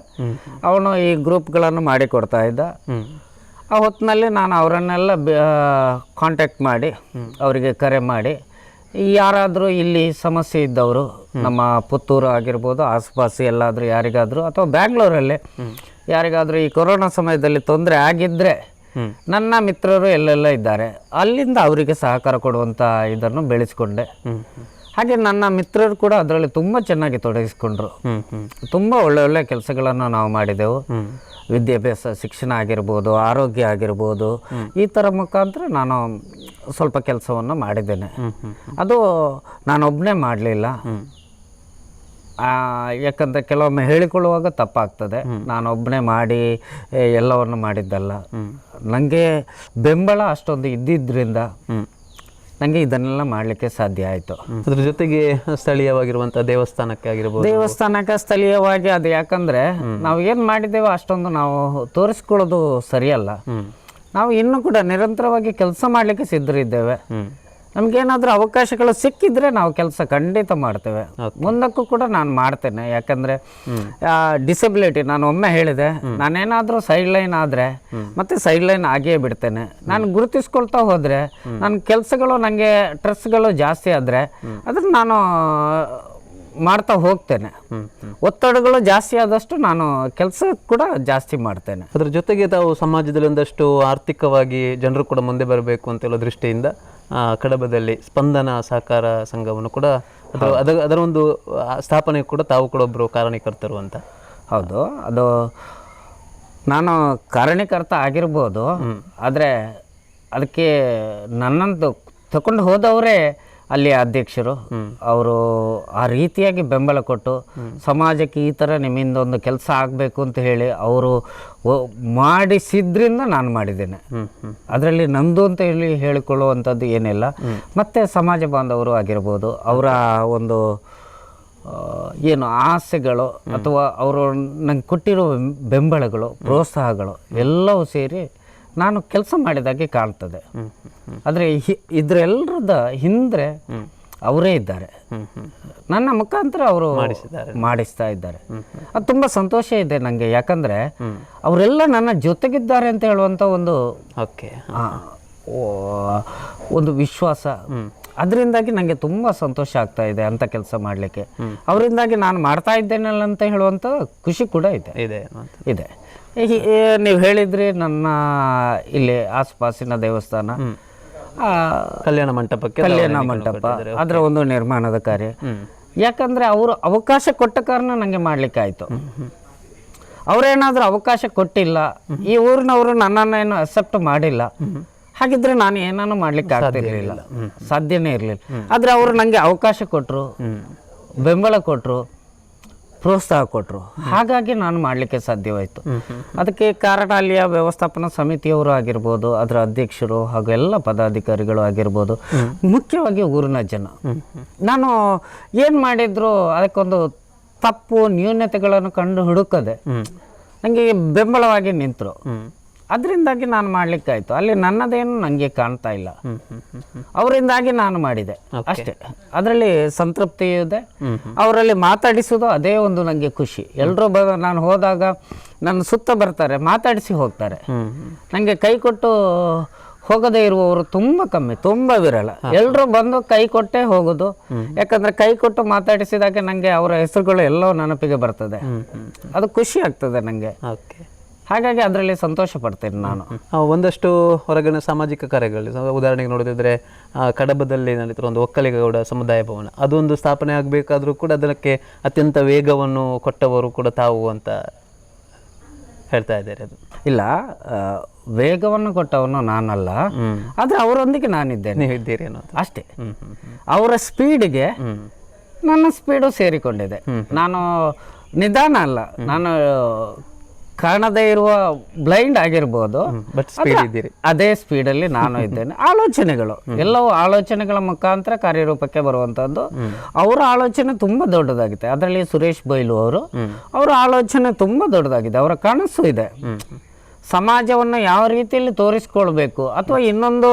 ಅವನು ಈ ಗ್ರೂಪ್ಗಳನ್ನು ಮಾಡಿಕೊಡ್ತಾ ಇದ್ದ. ಆ ಹೊತ್ತಿನಲ್ಲಿ ನಾನು ಅವರನ್ನೆಲ್ಲ ಕಾಂಟ್ಯಾಕ್ಟ್ ಮಾಡಿ, ಅವರಿಗೆ ಕರೆ ಮಾಡಿ, ಯಾರಾದರೂ ಇಲ್ಲಿ ಸಮಸ್ಯೆ ಇದ್ದವರು ನಮ್ಮ ಪುತ್ತೂರು ಆಗಿರ್ಬೋದು, ಆಸುಪಾಸು ಎಲ್ಲಾದರೂ ಯಾರಿಗಾದರೂ ಅಥವಾ ಬ್ಯಾಂಗ್ಳೂರಲ್ಲೇ ಯಾರಿಗಾದರೂ ಈ ಕೊರೋನಾ ಸಮಯದಲ್ಲಿ ತೊಂದರೆ ಆಗಿದ್ದರೆ ನನ್ನ ಮಿತ್ರರು ಎಲ್ಲೆಲ್ಲ ಇದ್ದಾರೆ, ಅಲ್ಲಿಂದ ಅವರಿಗೆ ಸಹಕಾರ ಕೊಡುವಂಥ ಇದನ್ನು ಬೆಳೆಸ್ಕೊಂಡೆ. ಹಾಗೆ ನನ್ನ ಮಿತ್ರರು ಕೂಡ ಅದರಲ್ಲಿ ತುಂಬ ಚೆನ್ನಾಗಿ ತೊಡಗಿಸ್ಕೊಂಡ್ರು. ತುಂಬ ಒಳ್ಳೆ ಕೆಲಸಗಳನ್ನು ನಾವು ಮಾಡಿದೆವು. ವಿದ್ಯಾಭ್ಯಾಸ, ಶಿಕ್ಷಣ ಆಗಿರ್ಬೋದು, ಆರೋಗ್ಯ ಆಗಿರ್ಬೋದು, ಈ ಥರ ಮುಖಾಂತರ ನಾನು ಸ್ವಲ್ಪ ಕೆಲಸವನ್ನು ಮಾಡಿದ್ದೇನೆ. ಅದು ನಾನೊಬ್ಬನೇ ಮಾಡಲಿಲ್ಲ. ಯಾಕಂದರೆ ಕೆಲವೊಮ್ಮೆ ಹೇಳಿಕೊಳ್ಳುವಾಗ ತಪ್ಪಾಗ್ತದೆ. ನಾನೊಬ್ಬನೇ ಮಾಡಿ ಎಲ್ಲವನ್ನು ಮಾಡಿದ್ದಲ್ಲ. ನನಗೆ ಬೆಂಬಲ ಅಷ್ಟೊಂದು ಇದ್ದಿದ್ದರಿಂದ ನನಗೆ ಇದನ್ನೆಲ್ಲ ಮಾಡಲಿಕ್ಕೆ ಸಾಧ್ಯ ಆಯಿತು. ಅದ್ರ ಜೊತೆಗೆ ಸ್ಥಳೀಯವಾಗಿರುವಂಥ ದೇವಸ್ಥಾನಕ್ಕೆ ಆಗಿರ್ಬೋದು, ದೇವಸ್ಥಾನಕ್ಕೆ ಸ್ಥಳೀಯವಾಗಿ ಅದು ಯಾಕಂದರೆ ನಾವು ಏನು ಮಾಡಿದ್ದೇವೋ ಅಷ್ಟೊಂದು ನಾವು ತೋರಿಸ್ಕೊಳ್ಳೋದು ಸರಿಯಲ್ಲ. ನಾವು ಇನ್ನೂ ಕೂಡ ನಿರಂತರವಾಗಿ ಕೆಲಸ ಮಾಡಲಿಕ್ಕೆ ಸಿದ್ಧರಿದ್ದೇವೆ. ನಮಗೇನಾದರೂ ಅವಕಾಶಗಳು ಸಿಕ್ಕಿದ್ರೆ ನಾವು ಕೆಲಸ ಖಂಡಿತ ಮಾಡ್ತೇವೆ. ಮುಂದಕ್ಕೂ ಕೂಡ ನಾನು ಮಾಡ್ತೇನೆ. ಯಾಕಂದರೆ ಡಿಸಬಿಲಿಟಿ, ನಾನು ಒಮ್ಮೆ ಹೇಳಿದೆ, ನಾನೇನಾದರೂ ಸೈಡ್ ಲೈನ್ ಆದರೆ ಮತ್ತೆ ಸೈಡ್ ಲೈನ್ ಆಗಿಯೇ ಬಿಡ್ತೇನೆ. ನಾನು ಗುರುತಿಸ್ಕೊಳ್ತಾ ಹೋದರೆ ನನ್ನ ಕೆಲಸಗಳು, ನನಗೆ ಸ್ಟ್ರೆಸ್ಗಳು ಜಾಸ್ತಿ ಆದರೆ ಅದನ್ನು ನಾನು ಮಾಡ್ತಾ ಹೋಗ್ತೇನೆ. ಒತ್ತಡಗಳು ಜಾಸ್ತಿ ಆದಷ್ಟು ನಾನು ಕೆಲಸ ಕೂಡ ಜಾಸ್ತಿ ಮಾಡ್ತೇನೆ. ಅದರ ಜೊತೆಗೆ ತಾವು ಸಮಾಜದಲ್ಲಿ ಒಂದಷ್ಟು ಆರ್ಥಿಕವಾಗಿ ಜನರು ಕೂಡ ಮುಂದೆ ಬರಬೇಕು ಅಂತ ಹೇಳೋ ದೃಷ್ಟಿಯಿಂದ ಕಡಬದಲ್ಲಿ ಸ್ಪಂದನ ಸಹಕಾರ ಸಂಘವನ್ನು ಕೂಡ ಅದರ ಒಂದು ಸ್ಥಾಪನೆ ಕೂಡ ತಾವು ಕೂಡ ಒಬ್ಬರು ಕಾರಣೀಕರ್ತರು ಅಂತ. ಹೌದು, ಅದು ನಾನು ಕಾರಣೀಕರ್ತ ಆಗಿರ್ಬೋದು. ಆದರೆ ಅದಕ್ಕೆ ನನ್ನನ್ನು ತಗೊಂಡು ಹೋದವರೇ ಅಲ್ಲಿ ಅಧ್ಯಕ್ಷರು. ಅವರು ಆ ರೀತಿಯಾಗಿ ಬೆಂಬಲ ಕೊಟ್ಟು ಸಮಾಜಕ್ಕೆ ಈ ಥರ ನಿಮ್ಮಿಂದ ಒಂದು ಕೆಲಸ ಆಗಬೇಕು ಅಂತ ಹೇಳಿ ಅವರು ಮಾಡಿಸಿದ್ರಿಂದ ನಾನು ಮಾಡಿದ್ದೇನೆ. ಅದರಲ್ಲಿ ನಂದು ಅಂತ ಹೇಳಿ ಹೇಳಿಕೊಳ್ಳುವಂಥದ್ದು ಏನಿಲ್ಲ. ಮತ್ತು ಸಮಾಜ ಬಾಂಧವರು ಆಗಿರ್ಬೋದು, ಅವರ ಒಂದು ಏನು ಆಸೆಗಳು ಅಥವಾ ಅವರು ನಂಗೆ ಕೊಟ್ಟಿರೋ ಬೆಂಬಲಗಳು, ಪ್ರೋತ್ಸಾಹಗಳು ಎಲ್ಲವೂ ಸೇರಿ ನಾನು ಕೆಲಸ ಮಾಡಿದಾಗೆ ಕಾಣ್ತದೆ. ಆದರೆ ಇದರೆಲ್ಲರದ ಹಿಂದೆ ಅವರೇ ಇದ್ದಾರೆ. ನನ್ನ ಮುಖಾಂತರ ಅವರು ಮಾಡಿಸ್ತಾ ಇದ್ದಾರೆ. ಅದು ತುಂಬ ಸಂತೋಷ ಇದೆ ನನಗೆ. ಯಾಕಂದರೆ ಅವರೆಲ್ಲ ನನ್ನ ಜೊತೆಗಿದ್ದಾರೆ ಅಂತ ಹೇಳುವಂಥ ಒಂದು ವಿಶ್ವಾಸ, ಅದರಿಂದಾಗಿ ನನಗೆ ತುಂಬ ಸಂತೋಷ ಆಗ್ತಾ ಇದೆ ಅಂಥ ಕೆಲಸ ಮಾಡಲಿಕ್ಕೆ. ಅವರಿಂದಾಗಿ ನಾನು ಮಾಡ್ತಾ ಇದ್ದೇನಲ್ಲ ಅಂತ ಹೇಳುವಂಥ ಖುಷಿ ಕೂಡ ಇದೆ. ನೀವು ಹೇಳಿದ್ರಿ ನನ್ನ ಇಲ್ಲಿ ಆಸುಪಾಸಿನ ದೇವಸ್ಥಾನ, ಕಲ್ಯಾಣ ಮಂಟಪ, ಅದರ ಒಂದು ನಿರ್ಮಾಣದ ಕಾರ್ಯ. ಯಾಕಂದರೆ ಅವರು ಅವಕಾಶ ಕೊಟ್ಟ ಕಾರಣ ನನಗೆ ಮಾಡಲಿಕ್ಕೆ ಆಯಿತು. ಅವರೇನಾದರೂ ಅವಕಾಶ ಕೊಟ್ಟಿಲ್ಲ, ಈ ಊರಿನವರು ನನ್ನನ್ನೇನು ಅಕ್ಸೆಪ್ಟ್ ಮಾಡಿಲ್ಲ, ಹಾಗಿದ್ರೆ ನಾನು ಏನೂ ಮಾಡಲಿಕ್ಕೆ ಆಗ್ತಿರ್ಲಿಲ್ಲ, ಸಾಧ್ಯನೇ ಇರಲಿಲ್ಲ. ಆದರೆ ಅವರು ನನಗೆ ಅವಕಾಶ ಕೊಟ್ಟರು, ಬೆಂಬಲ ಕೊಟ್ಟರು, ಪ್ರೋತ್ಸಾಹ ಕೊಟ್ಟರು. ಹಾಗಾಗಿ ನಾನು ಮಾಡಲಿಕ್ಕೆ ಸಾಧ್ಯವಾಯಿತು. ಅದಕ್ಕೆ ಕಾರಣ ಅಲ್ಲಿಯ ವ್ಯವಸ್ಥಾಪನಾ ಸಮಿತಿಯವರು ಆಗಿರ್ಬೋದು, ಅದರ ಅಧ್ಯಕ್ಷರು ಹಾಗೂ ಎಲ್ಲ ಪದಾಧಿಕಾರಿಗಳು ಆಗಿರ್ಬೋದು, ಮುಖ್ಯವಾಗಿ ಊರಿನ ಜನ. ನಾನು ಏನು ಮಾಡಿದ್ರು ಅದಕ್ಕೊಂದು ತಪ್ಪು ನ್ಯೂನತೆಗಳನ್ನು ಕಂಡು ಹುಡುಕದೆ ನನಗೆ ಬೆಂಬಲವಾಗಿ ನಿಂತರು. ಅದರಿಂದಾಗಿ ನಾನು ಮಾಡಲಿಕ್ಕಾಯ್ತು. ಅಲ್ಲಿ ನನ್ನದೇನು ನನಗೆ ಕಾಣ್ತಾ ಇಲ್ಲ, ಅವರಿಂದಾಗಿ ನಾನು ಮಾಡಿದೆ ಅಷ್ಟೇ. ಅದರಲ್ಲಿ ಸಂತೃಪ್ತಿ ಇದೆ. ಅವರಲ್ಲಿ ಮಾತಾಡಿಸೋದು ಅದೇ ಒಂದು ನನಗೆ ಖುಷಿ. ಎಲ್ಲರೂ ನಾನು ಹೋದಾಗ ನನ್ನ ಸುತ್ತ ಬರ್ತಾರೆ, ಮಾತಾಡಿಸಿ ಹೋಗ್ತಾರೆ. ನನಗೆ ಕೈ ಕೊಟ್ಟು ಹೋಗದೇ ಇರುವವರು ತುಂಬ ಕಮ್ಮಿ, ತುಂಬ ವಿರಳ. ಎಲ್ಲರೂ ಬಂದು ಕೈ ಕೊಟ್ಟೇ ಹೋಗೋದು. ಯಾಕಂದರೆ ಕೈ ಕೊಟ್ಟು ಮಾತಾಡಿಸಿದಾಗ ನನಗೆ ಅವರ ಹೆಸರುಗಳು ಎಲ್ಲವೂ ನೆನಪಿಗೆ ಬರ್ತದೆ. ಅದು ಖುಷಿ ಆಗ್ತದೆ ನನಗೆ. ಹಾಗಾಗಿ ಅದರಲ್ಲಿ ಸಂತೋಷ ಪಡ್ತೇನೆ ನಾನು. ಒಂದಷ್ಟು ಹೊರಗಿನ ಸಾಮಾಜಿಕ ಕಾರ್ಯಗಳು, ಉದಾಹರಣೆಗೆ ನೋಡೋದಿದ್ರೆ ಕಡಬದಲ್ಲಿ ನಡೀತಿರೋ ಒಂದು ಒಕ್ಕಲಿಗೌಡ ಸಮುದಾಯ ಭವನ, ಅದೊಂದು ಸ್ಥಾಪನೆ ಆಗಬೇಕಾದ್ರೂ ಕೂಡ ಅದಕ್ಕೆ ಅತ್ಯಂತ ವೇಗವನ್ನು ಕೊಟ್ಟವರು ಕೂಡ ತಾವು ಅಂತ ಹೇಳ್ತಾ ಇದ್ದಾರೆ. ಅದು ಇಲ್ಲ, ವೇಗವನ್ನು ಕೊಟ್ಟವನು ನಾನಲ್ಲ, ಆದರೆ ಅವರೊಂದಿಗೆ ನಾನಿದ್ದೇನೆ. ನೀವಿದ್ದೀರಿ ಅನ್ನೋದು ಅಷ್ಟೇ. ಅವರ ಸ್ಪೀಡಿಗೆ ನನ್ನ ಸ್ಪೀಡು ಸೇರಿಕೊಂಡಿದೆ. ನಾನು ನಿಧಾನ ಅಲ್ಲ, ನಾನು ಕಾಣದೇ ಇರುವ ಬ್ಲೈಂಡ್ ಆಗಿರ್ಬೋದು, ಅದೇ ಸ್ಪೀಡಲ್ಲಿ ನಾನು ಇದ್ದೇನೆ. ಆಲೋಚನೆಗಳು ಎಲ್ಲವೂ ಆಲೋಚನೆಗಳ ಮುಖಾಂತರ ಕಾರ್ಯರೂಪಕ್ಕೆ ಬರುವಂಥದ್ದು. ಅವರ ಆಲೋಚನೆ ತುಂಬ ದೊಡ್ಡದಾಗಿದೆ. ಅದರಲ್ಲಿ ಸುರೇಶ್ ಬೈಲು ಅವರ ಆಲೋಚನೆ ತುಂಬ ದೊಡ್ಡದಾಗಿದೆ. ಅವರ ಕನಸು ಇದೆ, ಸಮಾಜವನ್ನು ಯಾವ ರೀತಿಯಲ್ಲಿ ತೋರಿಸ್ಕೊಳ್ಬೇಕು ಅಥವಾ ಇನ್ನೊಂದು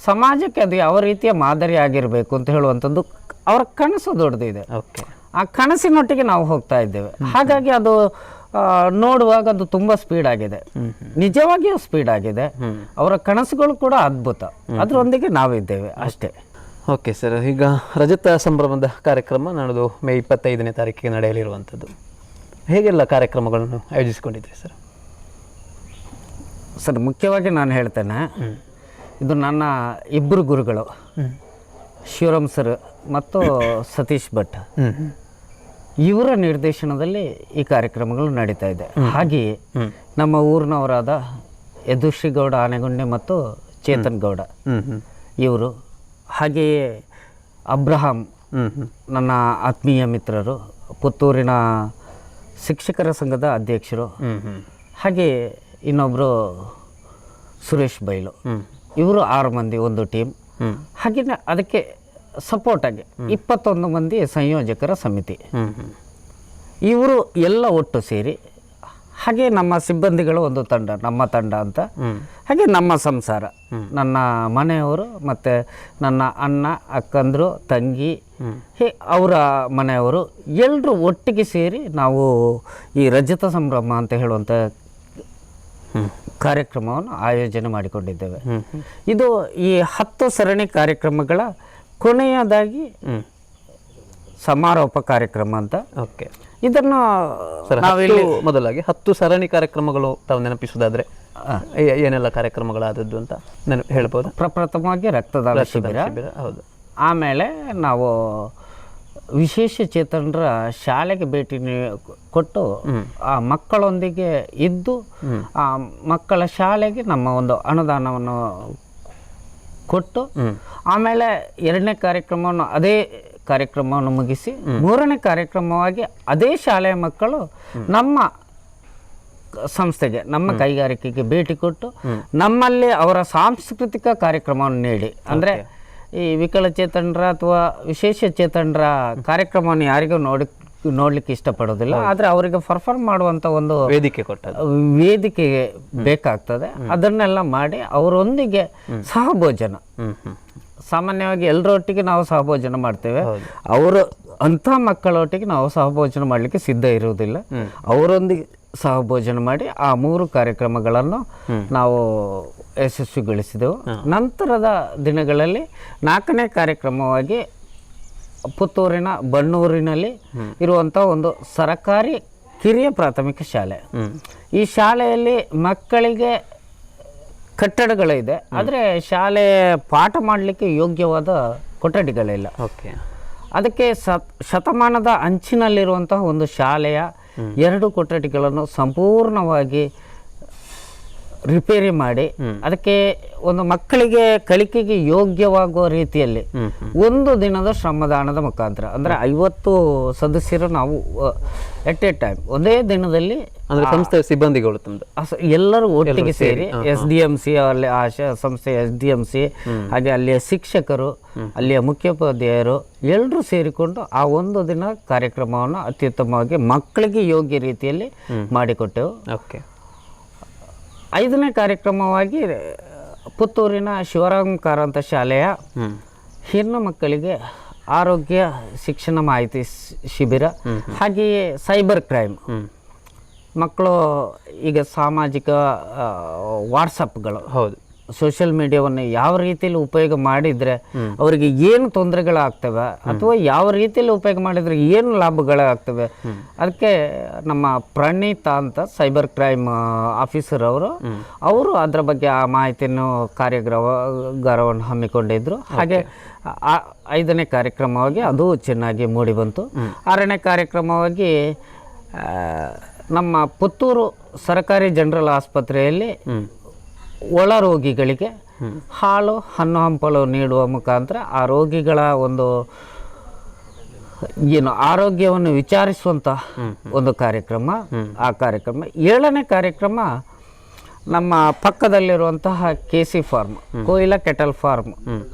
ಸಮಾಜಕ್ಕೆ ಅದು ಯಾವ ರೀತಿಯ ಮಾದರಿ ಆಗಿರಬೇಕು ಅಂತ ಹೇಳುವಂಥದ್ದು ಅವರ ಕನಸು ದೊಡ್ಡದಿದೆ. ಆ ಕನಸಿನೊಟ್ಟಿಗೆ ನಾವು ಹೋಗ್ತಾ ಇದ್ದೇವೆ. ಹಾಗಾಗಿ ಅದು ನೋಡುವಾಗ ಅದು ತುಂಬ ಸ್ಪೀಡ್ ಆಗಿದೆ, ನಿಜವಾಗಿಯೂ ಸ್ಪೀಡ್ ಆಗಿದೆ. ಅವರ ಕನಸುಗಳು ಕೂಡ ಅದ್ಭುತ. ಅದರೊಂದಿಗೆ ನಾವಿದ್ದೇವೆ ಅಷ್ಟೇ. ಓಕೆ ಸರ್, ಈಗ ರಜತ ಸಂಭ್ರಮದ ಕಾರ್ಯಕ್ರಮ ನಾಡ್ದು ಮೇ 25ನೇ ತಾರೀಕಿಗೆ ನಡೆಯಲಿರುವಂಥದ್ದು. ಹೇಗೆಲ್ಲ ಕಾರ್ಯಕ್ರಮಗಳನ್ನು ಆಯೋಜಿಸಿಕೊಂಡಿದ್ರಿ ಸರ್? ಸರ್, ಮುಖ್ಯವಾಗಿ ನಾನು ಹೇಳ್ತೇನೆ, ಇದು ನನ್ನ ಇಬ್ಬರು ಗುರುಗಳು, ಶಿವರಾಮ್ ಸರ್ ಮತ್ತು ಸತೀಶ್ ಭಟ್ ಇವರ ನಿರ್ದೇಶನದಲ್ಲಿ ಈ ಕಾರ್ಯಕ್ರಮಗಳು ನಡೀತಾ ಇದೆ. ಹಾಗೆಯೇ ನಮ್ಮ ಊರಿನವರಾದ ಯದುಶ್ರೀ ಗೌಡ ಆನೆಗುಂಡೆ ಮತ್ತು ಚೇತನ್ ಗೌಡ ಇವರು, ಹಾಗೆಯೇ ಅಬ್ರಹಾಂ ನನ್ನ ಆತ್ಮೀಯ ಮಿತ್ರರು, ಪುತ್ತೂರಿನ ಶಿಕ್ಷಕರ ಸಂಘದ ಅಧ್ಯಕ್ಷರು, ಹಾಗೆಯೇ ಇನ್ನೊಬ್ಬರು ಸುರೇಶ್ ಬೈಲು, ಇವರು 6 ಮಂದಿ ಒಂದು ಟೀಮ್. ಹಾಗೆಯೇ ಅದಕ್ಕೆ ಸಪೋರ್ಟಾಗಿ 21 ಮಂದಿ ಸಂಯೋಜಕರ ಸಮಿತಿ. ಇವರು ಎಲ್ಲ ಒಟ್ಟು ಸೇರಿ, ಹಾಗೆ ನಮ್ಮ ಸಿಬ್ಬಂದಿಗಳು ಒಂದು ತಂಡ, ನಮ್ಮ ತಂಡ ಅಂತ, ಹಾಗೆ ನಮ್ಮ ಸಂಸಾರ, ನನ್ನ ಮನೆಯವರು ಮತ್ತು ನನ್ನ ಅಣ್ಣ, ಅಕ್ಕಂದರು, ತಂಗಿ, ಅವರ ಮನೆಯವರು ಎಲ್ಲರೂ ಒಟ್ಟಿಗೆ ಸೇರಿ ನಾವು ಈ ರಜತ ಸಂಭ್ರಮ ಅಂತ ಹೇಳುವಂಥ ಕಾರ್ಯಕ್ರಮವನ್ನು ಆಯೋಜನೆ ಮಾಡಿಕೊಂಡಿದ್ದೇವೆ. ಇದು ಈ 10 ಸರಣಿ ಕಾರ್ಯಕ್ರಮಗಳ ಕೊನೆಯದಾಗಿ ಸಮಾರೋಪ ಕಾರ್ಯಕ್ರಮ ಅಂತ. ಓಕೆ, ಇದನ್ನು ನಾವಿಲ್ಲಿ ಮೊದಲಾಗಿ 10 ಸರಣಿ ಕಾರ್ಯಕ್ರಮಗಳು ತಾವು ನೆನಪಿಸುವುದಾದ್ರೆ ಏನೆಲ್ಲ ಕಾರ್ಯಕ್ರಮಗಳಾದದ್ದು ಅಂತ ಹೇಳ್ಬೋದು? ಪ್ರಪ್ರಥಮವಾಗಿ ರಕ್ತದಾನ ಶಿಬಿರ, ಹೌದು. ಆಮೇಲೆ ನಾವು ವಿಶೇಷ ಚೇತನರ ಶಾಲೆಗೆ ಭೇಟಿ ಕೊಟ್ಟು ಆ ಮಕ್ಕಳೊಂದಿಗೆ ಇದ್ದು ಆ ಮಕ್ಕಳ ಶಾಲೆಗೆ ನಮ್ಮ ಒಂದು ಅನುದಾನವನ್ನು ಕೊಟ್ಟು, ಆಮೇಲೆ 2ನೇ ಕಾರ್ಯಕ್ರಮವನ್ನು ಅದೇ ಕಾರ್ಯಕ್ರಮವನ್ನು ಮುಗಿಸಿ 3ನೇ ಕಾರ್ಯಕ್ರಮವಾಗಿ ಅದೇ ಶಾಲೆಯ ಮಕ್ಕಳು ನಮ್ಮ ಸಂಸ್ಥೆಗೆ, ನಮ್ಮ ಕೈಗಾರಿಕೆಗೆ ಭೇಟಿ ಕೊಟ್ಟು ನಮ್ಮಲ್ಲಿ ಅವರ ಸಾಂಸ್ಕೃತಿಕ ಕಾರ್ಯಕ್ರಮವನ್ನು ನೀಡಿ, ಅಂದರೆ ಈ ವಿಕಲಚೇತನರ ಅಥವಾ ವಿಶೇಷ ಚೇತನರ ಕಾರ್ಯಕ್ರಮವನ್ನು ಯಾರಿಗೂ ನೋಡ್ಲಿಕ್ಕೆ ಇಷ್ಟಪಡೋದಿಲ್ಲ, ಆದರೆ ಅವರಿಗೆ ಪರ್ಫಾರ್ಮ್ ಮಾಡುವಂಥ ಒಂದು ವೇದಿಕೆ ಬೇಕಾಗ್ತದೆ. ಅದನ್ನೆಲ್ಲ ಮಾಡಿ ಅವರೊಂದಿಗೆ ಸಹಭೋಜನ, ಸಾಮಾನ್ಯವಾಗಿ ಎಲ್ಲರೊಟ್ಟಿಗೆ ನಾವು ಸಹಭೋಜನ ಮಾಡ್ತೇವೆ, ಅವರು ಅಂಥ ಮಕ್ಕಳೊಟ್ಟಿಗೆ ನಾವು ಸಹಭೋಜನ ಮಾಡಲಿಕ್ಕೆ ಸಿದ್ಧ ಇರುವುದಿಲ್ಲ. ಅವರೊಂದಿಗೆ ಸಹಭೋಜನ ಮಾಡಿ ಆ 3 ಕಾರ್ಯಕ್ರಮಗಳನ್ನು ನಾವು ಯಶಸ್ವಿಗೊಳಿಸಿದೆವು. ನಂತರದ ದಿನಗಳಲ್ಲಿ 4ನೇ ಕಾರ್ಯಕ್ರಮವಾಗಿ ಪುತ್ತೂರಿನ ಬಣ್ಣೂರಿನಲ್ಲಿ ಇರುವಂಥ ಒಂದು ಸರಕಾರಿ ಕಿರಿಯ ಪ್ರಾಥಮಿಕ ಶಾಲೆ. ಈ ಶಾಲೆಯಲ್ಲಿ ಮಕ್ಕಳಿಗೆ ಕಟ್ಟಡಗಳಿದೆ, ಆದರೆ ಶಾಲೆ ಪಾಠ ಮಾಡಲಿಕ್ಕೆ ಯೋಗ್ಯವಾದ ಕೊಠಡಿಗಳಿಲ್ಲ. ಅದಕ್ಕೆ ಶತಮಾನದ ಅಂಚಿನಲ್ಲಿರುವಂತಹ ಒಂದು ಶಾಲೆಯ 2 ಕೊಠಡಿಗಳನ್ನು ಸಂಪೂರ್ಣವಾಗಿ ರಿಪೇರಿ ಮಾಡಿ ಅದಕ್ಕೆ ಒಂದು ಮಕ್ಕಳಿಗೆ ಕಲಿಕೆಗೆ ಯೋಗ್ಯವಾಗುವ ರೀತಿಯಲ್ಲಿ ಒಂದು ದಿನದ ಶ್ರಮದಾನದ ಮುಖಾಂತರ, ಅಂದರೆ 50 ಸದಸ್ಯರು ನಾವು ಎಟ್ ಎ ಟೈಮ್ ಒಂದೇ ದಿನದಲ್ಲಿ, ಅಂದರೆ ಸಂಸ್ಥೆಯ ಸಿಬ್ಬಂದಿಗಳು ಎಲ್ಲರೂ ಒಟ್ಟಿಗೆ ಸೇರಿ SDMC, ಅಲ್ಲಿ ಆ ಸಂಸ್ಥೆ SDMC, ಹಾಗೆ ಅಲ್ಲಿಯ ಶಿಕ್ಷಕರು, ಅಲ್ಲಿಯ ಮುಖ್ಯೋಪಾಧ್ಯಾಯರು ಎಲ್ಲರೂ ಸೇರಿಕೊಂಡು ಆ ಒಂದು ದಿನ ಕಾರ್ಯಕ್ರಮವನ್ನು ಅತ್ಯುತ್ತಮವಾಗಿ ಮಕ್ಕಳಿಗೆ ಯೋಗ್ಯ ರೀತಿಯಲ್ಲಿ ಮಾಡಿಕೊಟ್ಟೆವು. 5ನೇ ಕಾರ್ಯಕ್ರಮವಾಗಿ ಪುತ್ತೂರಿನ ಶಿವರಾಮ್ ಕಾರಂತ ಶಾಲೆಯ ಹೆಣ್ಣು ಮಕ್ಕಳಿಗೆ ಆರೋಗ್ಯ ಶಿಕ್ಷಣ ಮಾಹಿತಿ ಶಿಬಿರ, ಹಾಗೆಯೇ ಸೈಬರ್ ಕ್ರೈಮ್, ಮಕ್ಕಳು ಈಗ ಸಾಮಾಜಿಕ ವಾಟ್ಸಪ್ಗಳು, ಹೌದು, ಸೋಷಿಯಲ್ ಮೀಡಿಯಾವನ್ನು ಯಾವ ರೀತಿಯಲ್ಲಿ ಉಪಯೋಗ ಮಾಡಿದರೆ ಅವರಿಗೆ ಏನು ತೊಂದರೆಗಳಾಗ್ತವೆ ಅಥವಾ ಯಾವ ರೀತಿಯಲ್ಲಿ ಉಪಯೋಗ ಮಾಡಿದರೆ ಏನು ಲಾಭಗಳಾಗ್ತವೆ, ಅದಕ್ಕೆ ನಮ್ಮ ಪ್ರಣೀತಾ ಅಂತ ಸೈಬರ್ ಕ್ರೈಮ್ ಆಫೀಸರ್ ಅವರು ಅದರ ಬಗ್ಗೆ ಆ ಮಾಹಿತಿಯನ್ನು ಕಾರ್ಯಾಗಾರವನ್ನು ಹಮ್ಮಿಕೊಂಡಿದ್ದರು. ಹಾಗೆ 5ನೇ ಕಾರ್ಯಕ್ರಮವಾಗಿ ಅದು ಚೆನ್ನಾಗಿ ಮೂಡಿಬಂತು. 6ನೇ ಕಾರ್ಯಕ್ರಮವಾಗಿ ನಮ್ಮ ಪುತ್ತೂರು ಸರ್ಕಾರಿ ಜನರಲ್ ಆಸ್ಪತ್ರೆಯಲ್ಲಿ ಒಳ ರೋಗಿಗಳಿಗೆ ಹಾಲು ಹಣ್ಣು ಹಂಪಲು ನೀಡುವ ಮುಖಾಂತರ ಆ ರೋಗಿಗಳ ಒಂದು ಏನು ಆರೋಗ್ಯವನ್ನು ವಿಚಾರಿಸುವಂಥ ಒಂದು ಕಾರ್ಯಕ್ರಮ. ಆ ಕಾರ್ಯಕ್ರಮ 7ನೇ ಕಾರ್ಯಕ್ರಮ ನಮ್ಮ ಪಕ್ಕದಲ್ಲಿರುವಂತಹ KC farm, Koila cattle farm,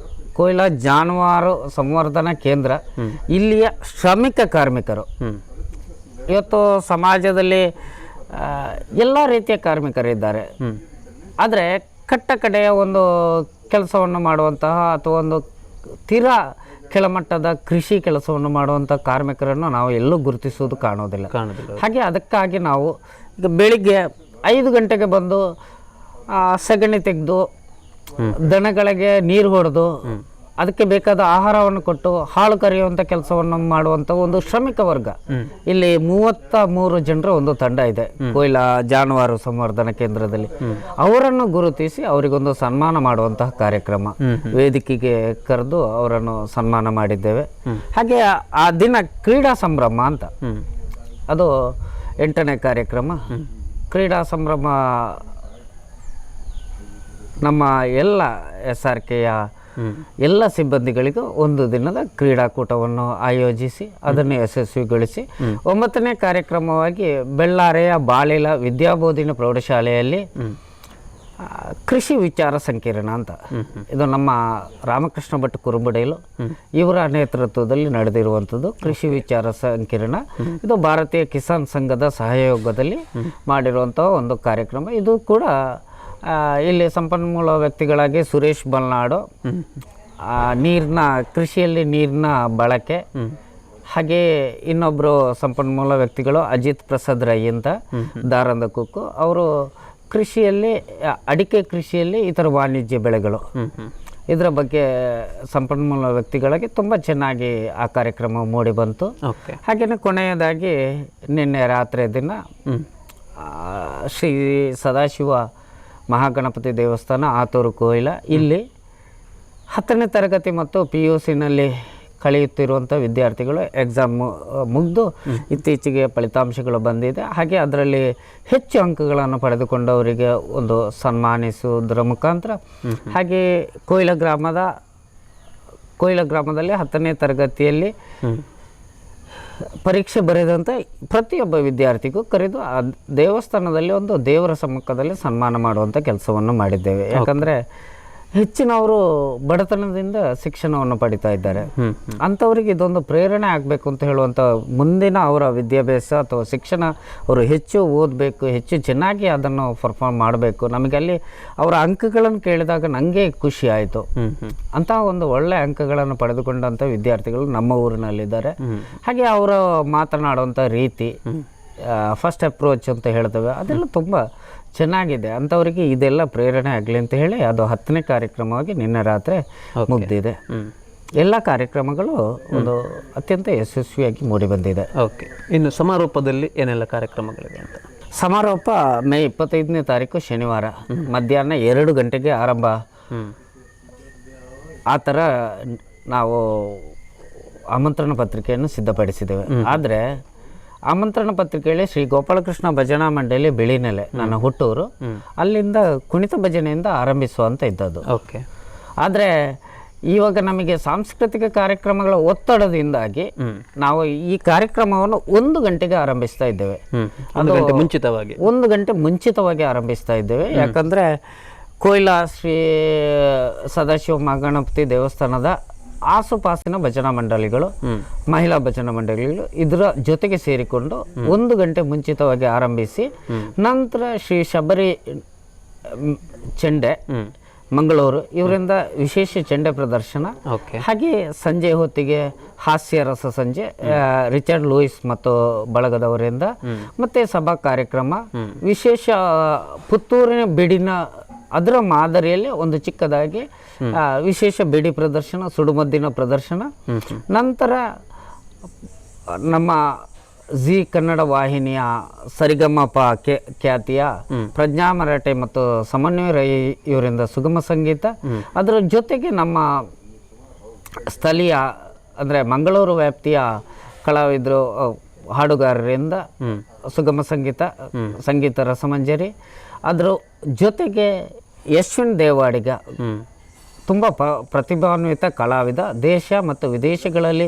Koila ಜಾನುವಾರು ಸಂವರ್ಧನಾ ಕೇಂದ್ರ, ಇಲ್ಲಿಯ ಶ್ರಮಿಕ ಕಾರ್ಮಿಕರು. ಇವತ್ತು ಸಮಾಜದಲ್ಲಿ ಎಲ್ಲ ರೀತಿಯ ಕಾರ್ಮಿಕರಿದ್ದಾರೆ, ಆದರೆ ಕಟ್ಟ ಕಡೆಯ ಒಂದು ಕೆಲಸವನ್ನು ಮಾಡುವಂತಹ ಅಥವಾ ಒಂದು ತೀರಾ ಕೆಳಮಟ್ಟದ ಕೃಷಿ ಕೆಲಸವನ್ನು ಮಾಡುವಂಥ ಕಾರ್ಮಿಕರನ್ನು ನಾವು ಎಲ್ಲೂ ಗುರುತಿಸುವುದು ಕಾಣೋದಿಲ್ಲ. ಹಾಗೆ ಅದಕ್ಕಾಗಿ ನಾವು ಈಗ ಬೆಳಿಗ್ಗೆ 5 ಗಂಟೆಗೆ ಬಂದು ಸಗಣಿ ತೆಗೆದು ದನಗಳಿಗೆ ನೀರು ಹೊಡೆದು ಅದಕ್ಕೆ ಬೇಕಾದ ಆಹಾರವನ್ನು ಕೊಟ್ಟು ಹಾಳು ಕರೆಯುವಂಥ ಕೆಲಸವನ್ನು ಮಾಡುವಂಥ ಒಂದು ಶ್ರಮಿಕ ವರ್ಗ. ಇಲ್ಲಿ 33 ಜನರ ಒಂದು ತಂಡ ಇದೆ ಕೊಯ್ಲಾ ಜಾನುವಾರು ಸಂವರ್ಧನಾ ಕೇಂದ್ರದಲ್ಲಿ. ಅವರನ್ನು ಗುರುತಿಸಿ ಅವರಿಗೊಂದು ಸನ್ಮಾನ ಮಾಡುವಂತಹ ಕಾರ್ಯಕ್ರಮ, ವೇದಿಕೆಗೆ ಕರೆದು ಅವರನ್ನು ಸನ್ಮಾನ ಮಾಡಿದ್ದೇವೆ. ಹಾಗೆ ಆ ದಿನ ಕ್ರೀಡಾ ಸಂಭ್ರಮ ಅಂತ, ಅದು 8ನೇ ಕಾರ್ಯಕ್ರಮ. ಕ್ರೀಡಾ ಸಂಭ್ರಮ ನಮ್ಮ ಎಲ್ಲ SRKಯ ಎಲ್ಲ ಸಿಬ್ಬಂದಿಗಳಿಗೂ ಒಂದು ದಿನದ ಕ್ರೀಡಾಕೂಟವನ್ನು ಆಯೋಜಿಸಿ ಅದನ್ನು ಯಶಸ್ವಿಗೊಳಿಸಿ 9ನೇ ಕಾರ್ಯಕ್ರಮವಾಗಿ ಬೆಳ್ಳಾರೆಯ ಬಾಳಿಲ ವಿದ್ಯಾಬೋಧಿನಿ ಪ್ರೌಢಶಾಲೆಯಲ್ಲಿ ಕೃಷಿ ವಿಚಾರ ಸಂಕಿರಣ ಅಂತ, ಇದು ನಮ್ಮ ರಾಮಕೃಷ್ಣ ಭಟ್ ಕುರುಬುಡೇಲು ಇವರ ನೇತೃತ್ವದಲ್ಲಿ ನಡೆದಿರುವಂಥದ್ದು ಕೃಷಿ ವಿಚಾರ ಸಂಕಿರಣ. ಇದು ಭಾರತೀಯ ಕಿಸಾನ್ ಸಂಘದ ಸಹಯೋಗದಲ್ಲಿ ಮಾಡಿರುವಂಥ ಒಂದು ಕಾರ್ಯಕ್ರಮ. ಇದು ಕೂಡ ಇಲ್ಲಿ ಸಂಪನ್ಮೂಲ ವ್ಯಕ್ತಿಗಳಾಗಿ ಸುರೇಶ್ ಬಲ್ನಾಡು, ಕೃಷಿಯಲ್ಲಿ ನೀರಿನ ಬಳಕೆ, ಹಾಗೆ ಇನ್ನೊಬ್ಬರು ಸಂಪನ್ಮೂಲ ವ್ಯಕ್ತಿಗಳು ಅಜಿತ್ ಪ್ರಸಾದ್ ರೈ ಅಂತ ದಾರಂದ ಕುಕ್ಕು, ಅವರು ಕೃಷಿಯಲ್ಲಿ ಅಡಿಕೆ ಕೃಷಿಯಲ್ಲಿ ಇತರ ವಾಣಿಜ್ಯ ಬೆಳೆಗಳು ಇದರ ಬಗ್ಗೆ ಸಂಪನ್ಮೂಲ ವ್ಯಕ್ತಿಗಳಿಗೆ ತುಂಬ ಚೆನ್ನಾಗಿ ಆ ಕಾರ್ಯಕ್ರಮ ಮೂಡಿ ಬಂತು. ಹಾಗೆಯೇ ಕೊನೆಯದಾಗಿ ನಿನ್ನೆ ರಾತ್ರಿ ದಿನ ಶ್ರೀ ಸದಾಶಿವ ಮಹಾಗಣಪತಿ ದೇವಸ್ಥಾನ ಆತೂರು ಕೊಯ್ಲಾ, ಇಲ್ಲಿ 10ನೇ ತರಗತಿ ಮತ್ತು PUCನಲ್ಲಿ ಕಳೆಯುತ್ತಿರುವಂಥ ವಿದ್ಯಾರ್ಥಿಗಳು ಎಕ್ಸಾಮ್ ಮುಗಿದು ಇತ್ತೀಚೆಗೆ ಫಲಿತಾಂಶಗಳು ಬಂದಿದೆ. ಹಾಗೆ ಅದರಲ್ಲಿ ಹೆಚ್ಚು ಅಂಕಗಳನ್ನು ಪಡೆದುಕೊಂಡವರಿಗೆ ಒಂದು ಸನ್ಮಾನಿಸುವುದರ ಮುಖಾಂತರ, ಹಾಗೆ ಕೊಯ್ಲಾ ಗ್ರಾಮದಲ್ಲಿ 10ನೇ ತರಗತಿಯಲ್ಲಿ ಪರೀಕ್ಷೆ ಬರೆದಂಥ ಪ್ರತಿಯೊಬ್ಬ ವಿದ್ಯಾರ್ಥಿಗೂ ಕರೆದು ಆ ದೇವಸ್ಥಾನದಲ್ಲಿ ಒಂದು ದೇವರ ಸಮ್ಮುಖದಲ್ಲಿ ಸನ್ಮಾನ ಮಾಡುವಂಥ ಕೆಲಸವನ್ನು ಮಾಡಿದ್ದೇವೆ. ಯಾಕಂದರೆ ಹೆಚ್ಚಿನವರು ಬಡತನದಿಂದ ಶಿಕ್ಷಣವನ್ನು ಪಡಿತಾ ಇದ್ದಾರೆ. ಅಂಥವರಿಗೆ ಇದೊಂದು ಪ್ರೇರಣೆ ಆಗಬೇಕು ಅಂತ ಹೇಳುವಂಥ, ಮುಂದಿನ ಅವರ ವಿದ್ಯಾಭ್ಯಾಸ ಅಥವಾ ಶಿಕ್ಷಣ ಅವರು ಹೆಚ್ಚು ಓದಬೇಕು, ಹೆಚ್ಚು ಚೆನ್ನಾಗಿ ಅದನ್ನು ಪರ್ಫಾರ್ಮ್ ಮಾಡಬೇಕು. ನಮಗೆ ಅಲ್ಲಿ ಅವರ ಅಂಕಗಳನ್ನು ಕೇಳಿದಾಗ ನನಗೆ ಖುಷಿ ಆಯಿತು. ಅಂತಹ ಒಂದು ಒಳ್ಳೆಯ ಅಂಕಗಳನ್ನು ಪಡೆದುಕೊಂಡಂಥ ವಿದ್ಯಾರ್ಥಿಗಳು ನಮ್ಮ ಊರಿನಲ್ಲಿದ್ದಾರೆ. ಹಾಗೆ ಅವರು ಮಾತನಾಡುವಂಥ ರೀತಿ, ಫಸ್ಟ್ ಅಪ್ರೋಚ್ ಅಂತ ಹೇಳ್ತೇವೆ, ಅದೆಲ್ಲ ತುಂಬ ಚೆನ್ನಾಗಿದೆ. ಅಂಥವರಿಗೆ ಇದೆಲ್ಲ ಪ್ರೇರಣೆ ಆಗಲಿ ಅಂತ ಹೇಳಿ ಅದು 10ನೇ ಕಾರ್ಯಕ್ರಮವಾಗಿ ನಿನ್ನೆ ರಾತ್ರಿ ಮುಗಿದಿದೆ. ಎಲ್ಲ ಕಾರ್ಯಕ್ರಮಗಳು ಒಂದು ಅತ್ಯಂತ ಯಶಸ್ವಿಯಾಗಿ ಮೂಡಿಬಂದಿದೆ. ಓಕೆ, ಇನ್ನು ಸಮಾರೋಪದಲ್ಲಿ ಏನೆಲ್ಲ ಕಾರ್ಯಕ್ರಮಗಳಿವೆ ಅಂತ? ಸಮಾರೋಪ ಮೇ 25ನೇ ತಾರೀಕು ಶನಿವಾರ ಮಧ್ಯಾಹ್ನ 2 ಗಂಟೆಗೆ ಆರಂಭ. ಆ ಥರ ನಾವು ಆಮಂತ್ರಣ ಪತ್ರಿಕೆಯನ್ನು ಸಿದ್ಧಪಡಿಸಿದ್ದೇವೆ. ಆದರೆ ಆಮಂತ್ರಣ ಪತ್ರಿಕೆಯಲ್ಲಿ ಶ್ರೀ ಗೋಪಾಲಕೃಷ್ಣ ಭಜನಾ ಮಂಡಳಿ ಬಿಳಿನೆಲೆ, ನನ್ನ ಹುಟ್ಟೂರು, ಅಲ್ಲಿಂದ ಕುಣಿತ ಭಜನೆಯಿಂದ ಆರಂಭಿಸುವಂತ ಇದ್ದದ್ದು. ಓಕೆ. ಆದರೆ ಇವಾಗ ನಮಗೆ ಸಾಂಸ್ಕೃತಿಕ ಕಾರ್ಯಕ್ರಮಗಳ ಒತ್ತಡದಿಂದಾಗಿ ನಾವು ಈ ಕಾರ್ಯಕ್ರಮವನ್ನು 1 ಗಂಟೆಗೆ ಆರಂಭಿಸ್ತಾ ಇದ್ದೇವೆ. 1 ಗಂಟೆ ಮುಂಚಿತವಾಗಿ ಆರಂಭಿಸ್ತಾ ಇದ್ದೇವೆ. ಯಾಕಂದರೆ ಕೊಯ್ಲಾ ಶ್ರೀ ಸದಾಶಿವ ಮಹಾಗಣಪತಿ ದೇವಸ್ಥಾನದ ಆಸುಪಾಸಿನ ಭಜನಾ ಮಂಡಳಿಗಳು, ಮಹಿಳಾ ಭಜನಾ ಮಂಡಳಿಗಳು ಇದರ ಜೊತೆಗೆ ಸೇರಿಕೊಂಡು 1 ಗಂಟೆ ಮುಂಚಿತವಾಗಿ ಆರಂಭಿಸಿ, ನಂತರ ಶ್ರೀ ಶಬರಿ ಚೆಂಡೆ ಮಂಗಳೂರು ಇವರಿಂದ ವಿಶೇಷ ಚೆಂಡೆ ಪ್ರದರ್ಶನ, ಹಾಗೆ ಸಂಜೆ ಹೊತ್ತಿಗೆ ಹಾಸ್ಯ ರಸ ಸಂಜೆ ರಿಚರ್ಡ್ ಲೂಯಿಸ್ ಮತ್ತು ಬಳಗದವರಿಂದ, ಮತ್ತೆ ಸಭಾ ಕಾರ್ಯಕ್ರಮ, ವಿಶೇಷ ಪುತ್ತೂರಿನ ಬಿಡಿನ ಅದರ ಮಾದರಿಯಲ್ಲಿ ಒಂದು ಚಿಕ್ಕದಾಗಿ ವಿಶೇಷ ಬಿಡಿ ಪ್ರದರ್ಶನ, ಸುಡುಮದ್ದಿನ ಪ್ರದರ್ಶನ, ನಂತರ ನಮ್ಮ ಜಿ ಕನ್ನಡ ವಾಹಿನಿಯ ಸರಿಗಮಪ ಖ್ಯಾತಿಯ ಪ್ರಜ್ಞಾ ಮರಾಠೆ ಮತ್ತು ಸಮನ್ವಯ ರೈ ಇವರಿಂದ ಸುಗಮ ಸಂಗೀತ, ಅದರ ಜೊತೆಗೆ ನಮ್ಮ ಸ್ಥಳೀಯ ಅಂದರೆ ಮಂಗಳೂರು ವ್ಯಾಪ್ತಿಯ ಕಲಾವಿದರು ಹಾಡುಗಾರರಿಂದ ಸುಗಮ ಸಂಗೀತ ರಸಮಂಜರಿ, ಅದರ ಜೊತೆಗೆ ಯಶ್ವಿನ್ ದೇವಾಡಿಗ ತುಂಬ ಪ್ರತಿಭಾನ್ವಿತ ಕಲಾವಿದ, ದೇಶ ಮತ್ತು ವಿದೇಶಗಳಲ್ಲಿ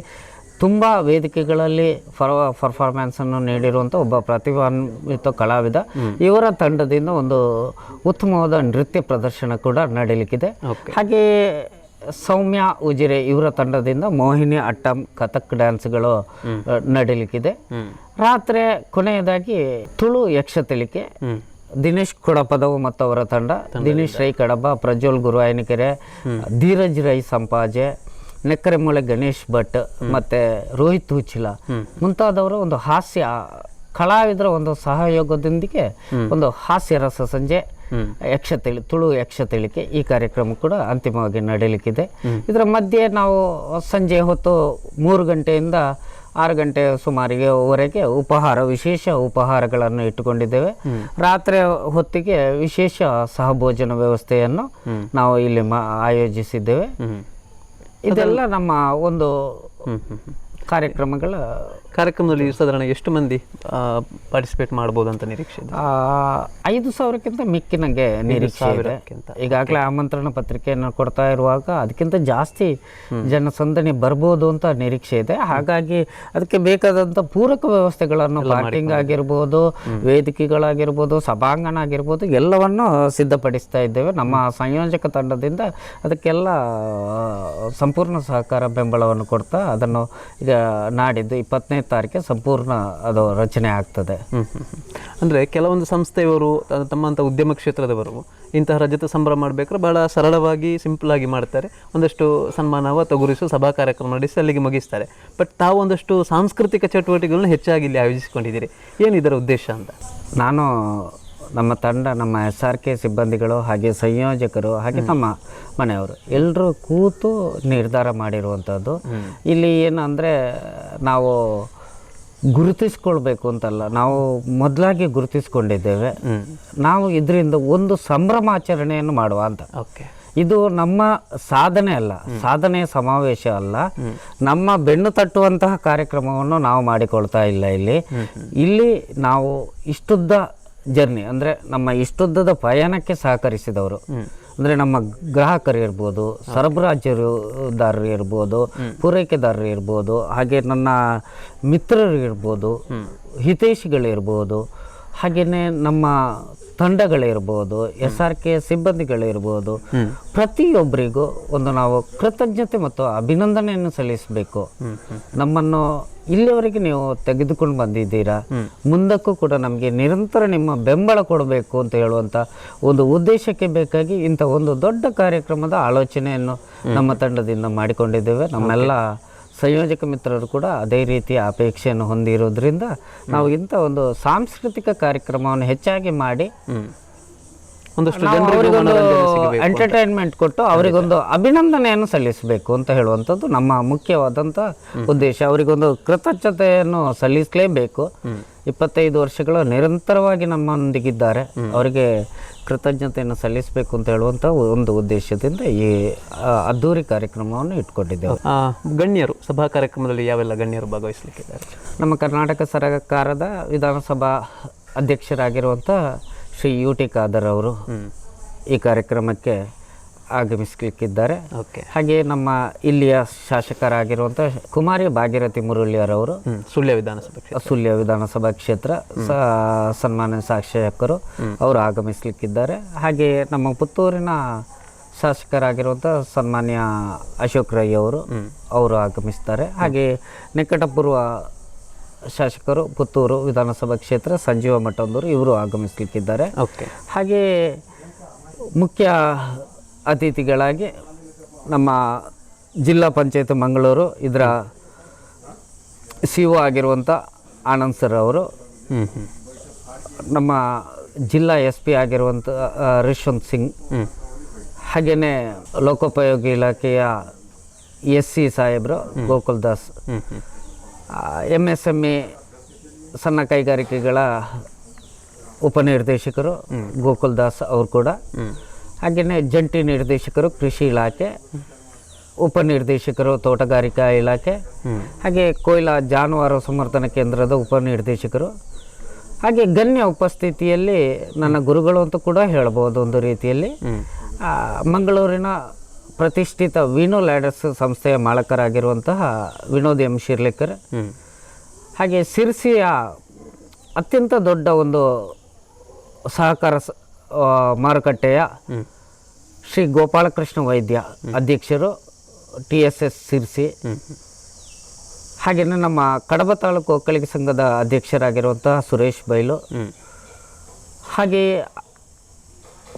ತುಂಬ ವೇದಿಕೆಗಳಲ್ಲಿ ಪರ್ಫಾರ್ಮೆನ್ಸನ್ನು ನೀಡಿರುವಂಥ ಒಬ್ಬ ಪ್ರತಿಭಾನ್ವಿತ ಕಲಾವಿದ. ಇವರ ತಂಡದಿಂದ ಒಂದು ಉತ್ತಮವಾದ ನೃತ್ಯ ಪ್ರದರ್ಶನ ಕೂಡ ನಡೀಲಿಕ್ಕಿದೆ. ಹಾಗೆಯೇ ಸೌಮ್ಯ ಉಜಿರೆ ಇವರ ತಂಡದಿಂದ ಮೋಹಿನಿ ಅಟ್ಟಂ ಕಥಕ್ ಡ್ಯಾನ್ಸ್ಗಳು ನಡೀಲಿಕ್ಕಿದೆ. ರಾತ್ರಿ ಕೊನೆಯದಾಗಿ ತುಳು ಯಕ್ಷತೆಲಿಕೆ ದಿನೇಶ್ ಕೊಡಪದವು ಮತ್ತು ಅವರ ತಂಡ, ದಿನೇಶ್ ರೈ ಕಡಬ, ಪ್ರಜ್ವಲ್ ಗುರುವಾಯನಿಕೆರೆ, ಧೀರಜ್ ರೈ ಸಂಪಾಜೆ, ನೆಕ್ಕರೆಮೂಳೆ ಗಣೇಶ್ ಭಟ್ ಮತ್ತು ರೋಹಿತ್ ಹುಚ್ಚಿಲ ಮುಂತಾದವರ ಒಂದು ಹಾಸ್ಯ ಕಲಾವಿದರ ಒಂದು ಸಹಯೋಗದೊಂದಿಗೆ ಒಂದು ಹಾಸ್ಯ ರಸ ಸಂಜೆ ಯಕ್ಷತಳಿ ತುಳು ಯಕ್ಷತಳಿಕೆ ಈ ಕಾರ್ಯಕ್ರಮ ಕೂಡ ಅಂತಿಮವಾಗಿ ನಡೆಯಲಿಕ್ಕಿದೆ. ಇದರ ಮಧ್ಯೆ ನಾವು ಸಂಜೆ ಹೊತ್ತು 3 ಗಂಟೆಯಿಂದ 6 ಗಂಟೆ ಸುಮಾರಿಗೆವರೆಗೆ ವಿಶೇಷ ಉಪಹಾರಗಳನ್ನು ಇಟ್ಟುಕೊಂಡಿದ್ದೇವೆ. ರಾತ್ರಿ ಹೊತ್ತಿಗೆ ವಿಶೇಷ ಸಹಭೋಜನ ವ್ಯವಸ್ಥೆಯನ್ನು ನಾವು ಇಲ್ಲಿ ಆಯೋಜಿಸಿದ್ದೇವೆ. ಇದೆಲ್ಲ ನಮ್ಮ ಒಂದು ಕಾರ್ಯಕ್ರಮದಲ್ಲಿ ಸಾಧಾರಣ ಎಷ್ಟು ಮಂದಿ ಪಾರ್ಟಿಸಿಪೇಟ್ ಮಾಡ್ಬೋದು ಅಂತ ನಿರೀಕ್ಷೆ ಇದೆ? 5,000ಕ್ಕಿಂತ ಮಿಕ್ಕಿನಂಗೆ ನಿರೀಕ್ಷೆ ಇದೆ. ಈಗಾಗಲೇ ಆಮಂತ್ರಣ ಪತ್ರಿಕೆಯನ್ನು ಕೊಡ್ತಾ ಇರುವಾಗ ಅದಕ್ಕಿಂತ ಜಾಸ್ತಿ ಜನಸಂದಣಿ ಬರ್ಬೋದು ಅಂತ ನಿರೀಕ್ಷೆ ಇದೆ. ಹಾಗಾಗಿ ಅದಕ್ಕೆ ಬೇಕಾದಂಥ ಪೂರಕ ವ್ಯವಸ್ಥೆಗಳನ್ನು ಪಾರ್ಕಿಂಗ್ ಆಗಿರ್ಬೋದು, ವೇದಿಕೆಗಳಾಗಿರ್ಬೋದು, ಸಭಾಂಗಣ ಆಗಿರ್ಬೋದು ಎಲ್ಲವನ್ನು ಸಿದ್ಧಪಡಿಸ್ತಾ ಇದ್ದೇವೆ. ನಮ್ಮ ಸಂಯೋಜಕ ತಂಡದಿಂದ ಅದಕ್ಕೆಲ್ಲ ಸಂಪೂರ್ಣ ಸಹಕಾರ ಬೆಂಬಲವನ್ನು ಕೊಡ್ತಾ ಅದನ್ನು ಈಗ ನಾಡಿದ್ದು 20ನೇ ತಾರೀಕಿಗೆ ಸಂಪೂರ್ಣ ಅದು ರಚನೆ ಆಗ್ತದೆ. ಅಂದರೆ ಕೆಲವೊಂದು ಸಂಸ್ಥೆಯವರು ತಮ್ಮಂಥ ಉದ್ಯಮ ಕ್ಷೇತ್ರದವರು ಇಂತಹ ರಜತ ಸಂಭ್ರಮ ಮಾಡಬೇಕಾದ್ರೆ ಭಾಳ ಸರಳವಾಗಿ ಸಿಂಪಲ್ ಆಗಿ ಮಾಡ್ತಾರೆ. ಒಂದಷ್ಟು ಸನ್ಮಾನವ ತಗುರಿಸು ಸಭಾ ಕಾರ್ಯಕ್ರಮ ನಡೆಸಿ ಅಲ್ಲಿಗೆ ಮುಗಿಸ್ತಾರೆ. ಬಟ್ ತಾವು ಒಂದಷ್ಟು ಸಾಂಸ್ಕೃತಿಕ ಚಟುವಟಿಕೆಗಳನ್ನ ಹೆಚ್ಚಾಗಿ ಇಲ್ಲಿ ಆಯೋಜಿಸಿಕೊಂಡಿದ್ದೀರಿ. ಏನು ಇದರ ಉದ್ದೇಶ ಅಂತ? ನಾನು ನಮ್ಮ ತಂಡ, ನಮ್ಮ SRK ಸಿಬ್ಬಂದಿಗಳು, ಹಾಗೆ ಸಂಯೋಜಕರು, ಹಾಗೆ ನಮ್ಮ ಮನೆಯವರು ಎಲ್ಲರೂ ಕೂತು ನಿರ್ಧಾರ ಮಾಡಿರುವಂಥದ್ದು. ಇಲ್ಲಿ ಏನಂದರೆ ನಾವು ಗುರುತಿಸ್ಕೊಳ್ಬೇಕು ಅಂತಲ್ಲ, ನಾವು ಮೊದಲಾಗಿ ಗುರುತಿಸ್ಕೊಂಡಿದ್ದೇವೆ. ನಾವು ಇದರಿಂದ ಒಂದು ಸಂಭ್ರಮಾಚರಣೆಯನ್ನು ಮಾಡುವ ಅಂತ. ಇದು ನಮ್ಮ ಸಾಧನೆ ಅಲ್ಲ, ಸಾಧನೆಯ ಸಮಾವೇಶ ಅಲ್ಲ, ನಮ್ಮ ಬೆನ್ನು ತಟ್ಟುವಂತಹ ಕಾರ್ಯಕ್ರಮವನ್ನು ನಾವು ಮಾಡಿಕೊಳ್ತಾ ಇಲ್ಲ. ಇಲ್ಲಿ ನಾವು ಇಷ್ಟುದ್ದ ಜರ್ನಿ ಅಂದರೆ ನಮ್ಮ ಇಷ್ಟುದ್ದದ ಪಯಣಕ್ಕೆ ಸಹಕರಿಸಿದವರು ಅಂದರೆ ನಮ್ಮ ಗ್ರಾಹಕರು ಇರ್ಬೋದು, ಸರಬರಾಜುದಾರರು ಇರ್ಬೋದು, ಪೂರೈಕೆದಾರರು ಇರ್ಬೋದು, ಹಾಗೆ ನನ್ನ ಮಿತ್ರರು ಇರ್ಬೋದು, ಹಿತೈಷಿಗಳಿರ್ಬೋದು, ಹಾಗೆಯೇ ನಮ್ಮ ತಂಡಗಳಿರ್ಬೋದು, SRK ಸಿಬ್ಬಂದಿಗಳಿರ್ಬೋದು, ಪ್ರತಿಯೊಬ್ಬರಿಗೂ ಒಂದು ನಾವು ಕೃತಜ್ಞತೆ ಮತ್ತು ಅಭಿನಂದನೆಯನ್ನು ಸಲ್ಲಿಸಬೇಕು. ನಮ್ಮನ್ನು ಇಲ್ಲಿವರೆಗೆ ನೀವು ತೆಗೆದುಕೊಂಡು ಬಂದಿದ್ದೀರಾ, ಮುಂದಕ್ಕೂ ಕೂಡ ನಮಗೆ ನಿರಂತರ ನಿಮ್ಮ ಬೆಂಬಲ ಕೊಡಬೇಕು ಅಂತ ಹೇಳುವಂಥ ಒಂದು ಉದ್ದೇಶಕ್ಕೆ ಬೇಕಾಗಿ ಇಂಥ ಒಂದು ದೊಡ್ಡ ಕಾರ್ಯಕ್ರಮದ ಆಲೋಚನೆಯನ್ನು ನಮ್ಮ ತಂಡದಿಂದ ಮಾಡಿಕೊಂಡಿದ್ದೇವೆ. ನಮ್ಮೆಲ್ಲ ಸಂಯೋಜಕ ಮಿತ್ರರು ಕೂಡ ಅದೇ ರೀತಿಯ ಅಪೇಕ್ಷೆಯನ್ನು ಹೊಂದಿರೋದ್ರಿಂದ ನಾವು ಇಂಥ ಒಂದು ಸಾಂಸ್ಕೃತಿಕ ಕಾರ್ಯಕ್ರಮವನ್ನು ಹೆಚ್ಚಾಗಿ ಮಾಡಿ ಅವರಿಗೊಂದು ಎಂಟರ್ಟೈನ್ಮೆಂಟ್ ಕೊಟ್ಟು ಅವರಿಗೊಂದು ಅಭಿನಂದನೆಯನ್ನು ಸಲ್ಲಿಸಬೇಕು ಅಂತ ಹೇಳುವಂಥದ್ದು ನಮ್ಮ ಮುಖ್ಯವಾದಂಥ ಉದ್ದೇಶ. ಅವರಿಗೊಂದು ಕೃತಜ್ಞತೆಯನ್ನು ಸಲ್ಲಿಸಲೇಬೇಕು. 25 ವರ್ಷಗಳು ನಿರಂತರವಾಗಿ ನಮ್ಮೊಂದಿಗಿದ್ದಾರೆ, ಅವರಿಗೆ ಕೃತಜ್ಞತೆಯನ್ನು ಸಲ್ಲಿಸಬೇಕು ಅಂತ ಹೇಳುವಂಥ ಒಂದು ಉದ್ದೇಶದಿಂದ ಈ ಅದ್ದೂರಿ ಕಾರ್ಯಕ್ರಮವನ್ನು ಇಟ್ಕೊಂಡಿದ್ದೇವೆ. ಗಣ್ಯರು ಸಭಾ ಕಾರ್ಯಕ್ರಮದಲ್ಲಿ ಯಾವೆಲ್ಲ ಗಣ್ಯರು ಭಾಗವಹಿಸಲಿಕ್ಕಿದ್ದಾರೆ? ನಮ್ಮ ಕರ್ನಾಟಕ ಸರ್ಕಾರದ ವಿಧಾನಸಭಾ ಅಧ್ಯಕ್ಷರಾಗಿರುವಂಥ ಶ್ರೀ UT ಖಾದರ್ ಅವರು ಈ ಕಾರ್ಯಕ್ರಮಕ್ಕೆ ಆಗಮಿಸಲಿಕ್ಕಿದ್ದಾರೆ. ಹಾಗೆ ನಮ್ಮ ಇಲ್ಲಿಯ ಶಾಸಕರಾಗಿರುವಂಥ ಕುಮಾರಿ ಭಾಗೀರಥಿ ಮುರುಳಿಯರವರು ಸುಳ್ಯ ವಿಧಾನಸಭಾ ಕ್ಷೇತ್ರ ಸನ್ಮಾನ್ಯ ಶಾಸಕರು ಅವರು ಆಗಮಿಸಲಿಕ್ಕಿದ್ದಾರೆ. ಹಾಗೆ ನಮ್ಮ ಪುತ್ತೂರಿನ ಶಾಸಕರಾಗಿರುವಂಥ ಸನ್ಮಾನ್ಯ ಅಶೋಕ್ ರೈ ಅವರು ಆಗಮಿಸ್ತಾರೆ. ಹಾಗೆ ನಿಕಟಪೂರ್ವ ಶಾಸಕರು ಪುತ್ತೂರು ವಿಧಾನಸಭಾ ಕ್ಷೇತ್ರ ಸಂಜೀವ ಮಠಂದವರು ಇವರು ಆಗಮಿಸಲಿಕ್ಕಿದ್ದಾರೆ. ಹಾಗೆ ಮುಖ್ಯ ಅತಿಥಿಗಳಾಗಿ ನಮ್ಮ ಜಿಲ್ಲಾ ಪಂಚಾಯತ್ ಮಂಗಳೂರು ಇದರ CO ಆಗಿರುವಂಥ ಆನಂದ್ ಸರ್ ಅವರು, ನಮ್ಮ ಜಿಲ್ಲಾ SP ಆಗಿರುವಂಥ ರಿಶ್ವಂತ್ ಸಿಂಗ್, ಹಾಗೆಯೇ ಲೋಕೋಪಯೋಗಿ ಇಲಾಖೆಯ SC ಸಾಹೇಬರು ಗೋಕುಲ್ ದಾಸ್, MSME ಸಣ್ಣ ಕೈಗಾರಿಕೆಗಳ ಉಪನಿರ್ದೇಶಕರು ಗೋಕುಲ್ ದಾಸ್ ಅವರು ಕೂಡ, ಹಾಗೆಯೇ ಜಂಟಿ ನಿರ್ದೇಶಕರು ಕೃಷಿ ಇಲಾಖೆ, ಉಪನಿರ್ದೇಶಕರು ತೋಟಗಾರಿಕಾ ಇಲಾಖೆ, ಹಾಗೆ ಕೊಯ್ಲಾ ಜಾನುವಾರು ಸಂವರ್ಧನಾ ಕೇಂದ್ರದ ಉಪನಿರ್ದೇಶಕರು, ಹಾಗೆ ಗಣ್ಯ ಉಪಸ್ಥಿತಿಯಲ್ಲಿ ನನ್ನ ಗುರುಗಳು ಅಂತ ಕೂಡ ಹೇಳ್ಬೋದು. ಒಂದು ರೀತಿಯಲ್ಲಿ ಮಂಗಳೂರಿನ ಪ್ರತಿಷ್ಠಿತ ವಿನೋ ಲ್ಯಾಡರ್ಸ್ ಸಂಸ್ಥೆಯ ಮಾಲಕರಾಗಿರುವಂತಹ ವಿನೋದ್ M ಶಿರ್ಲೇಕರ್, ಹಾಗೆ ಸಿರ್ಸಿಯ ಅತ್ಯಂತ ದೊಡ್ಡ ಒಂದು ಸಹಕಾರ ಮಾರುಕಟ್ಟೆಯ ಶ್ರೀ ಗೋಪಾಲಕೃಷ್ಣ ವೈದ್ಯ ಅಧ್ಯಕ್ಷರು TSS ಸಿರ್ಸಿ, ಹಾಗೆಯೇ ನಮ್ಮ ಕಡಬ ತಾಲೂಕು ಒಕ್ಕಲಿಗ ಸಂಘದ ಅಧ್ಯಕ್ಷರಾಗಿರುವಂತಹ ಸುರೇಶ್ ಬೈಲು, ಹಾಗೆಯೇ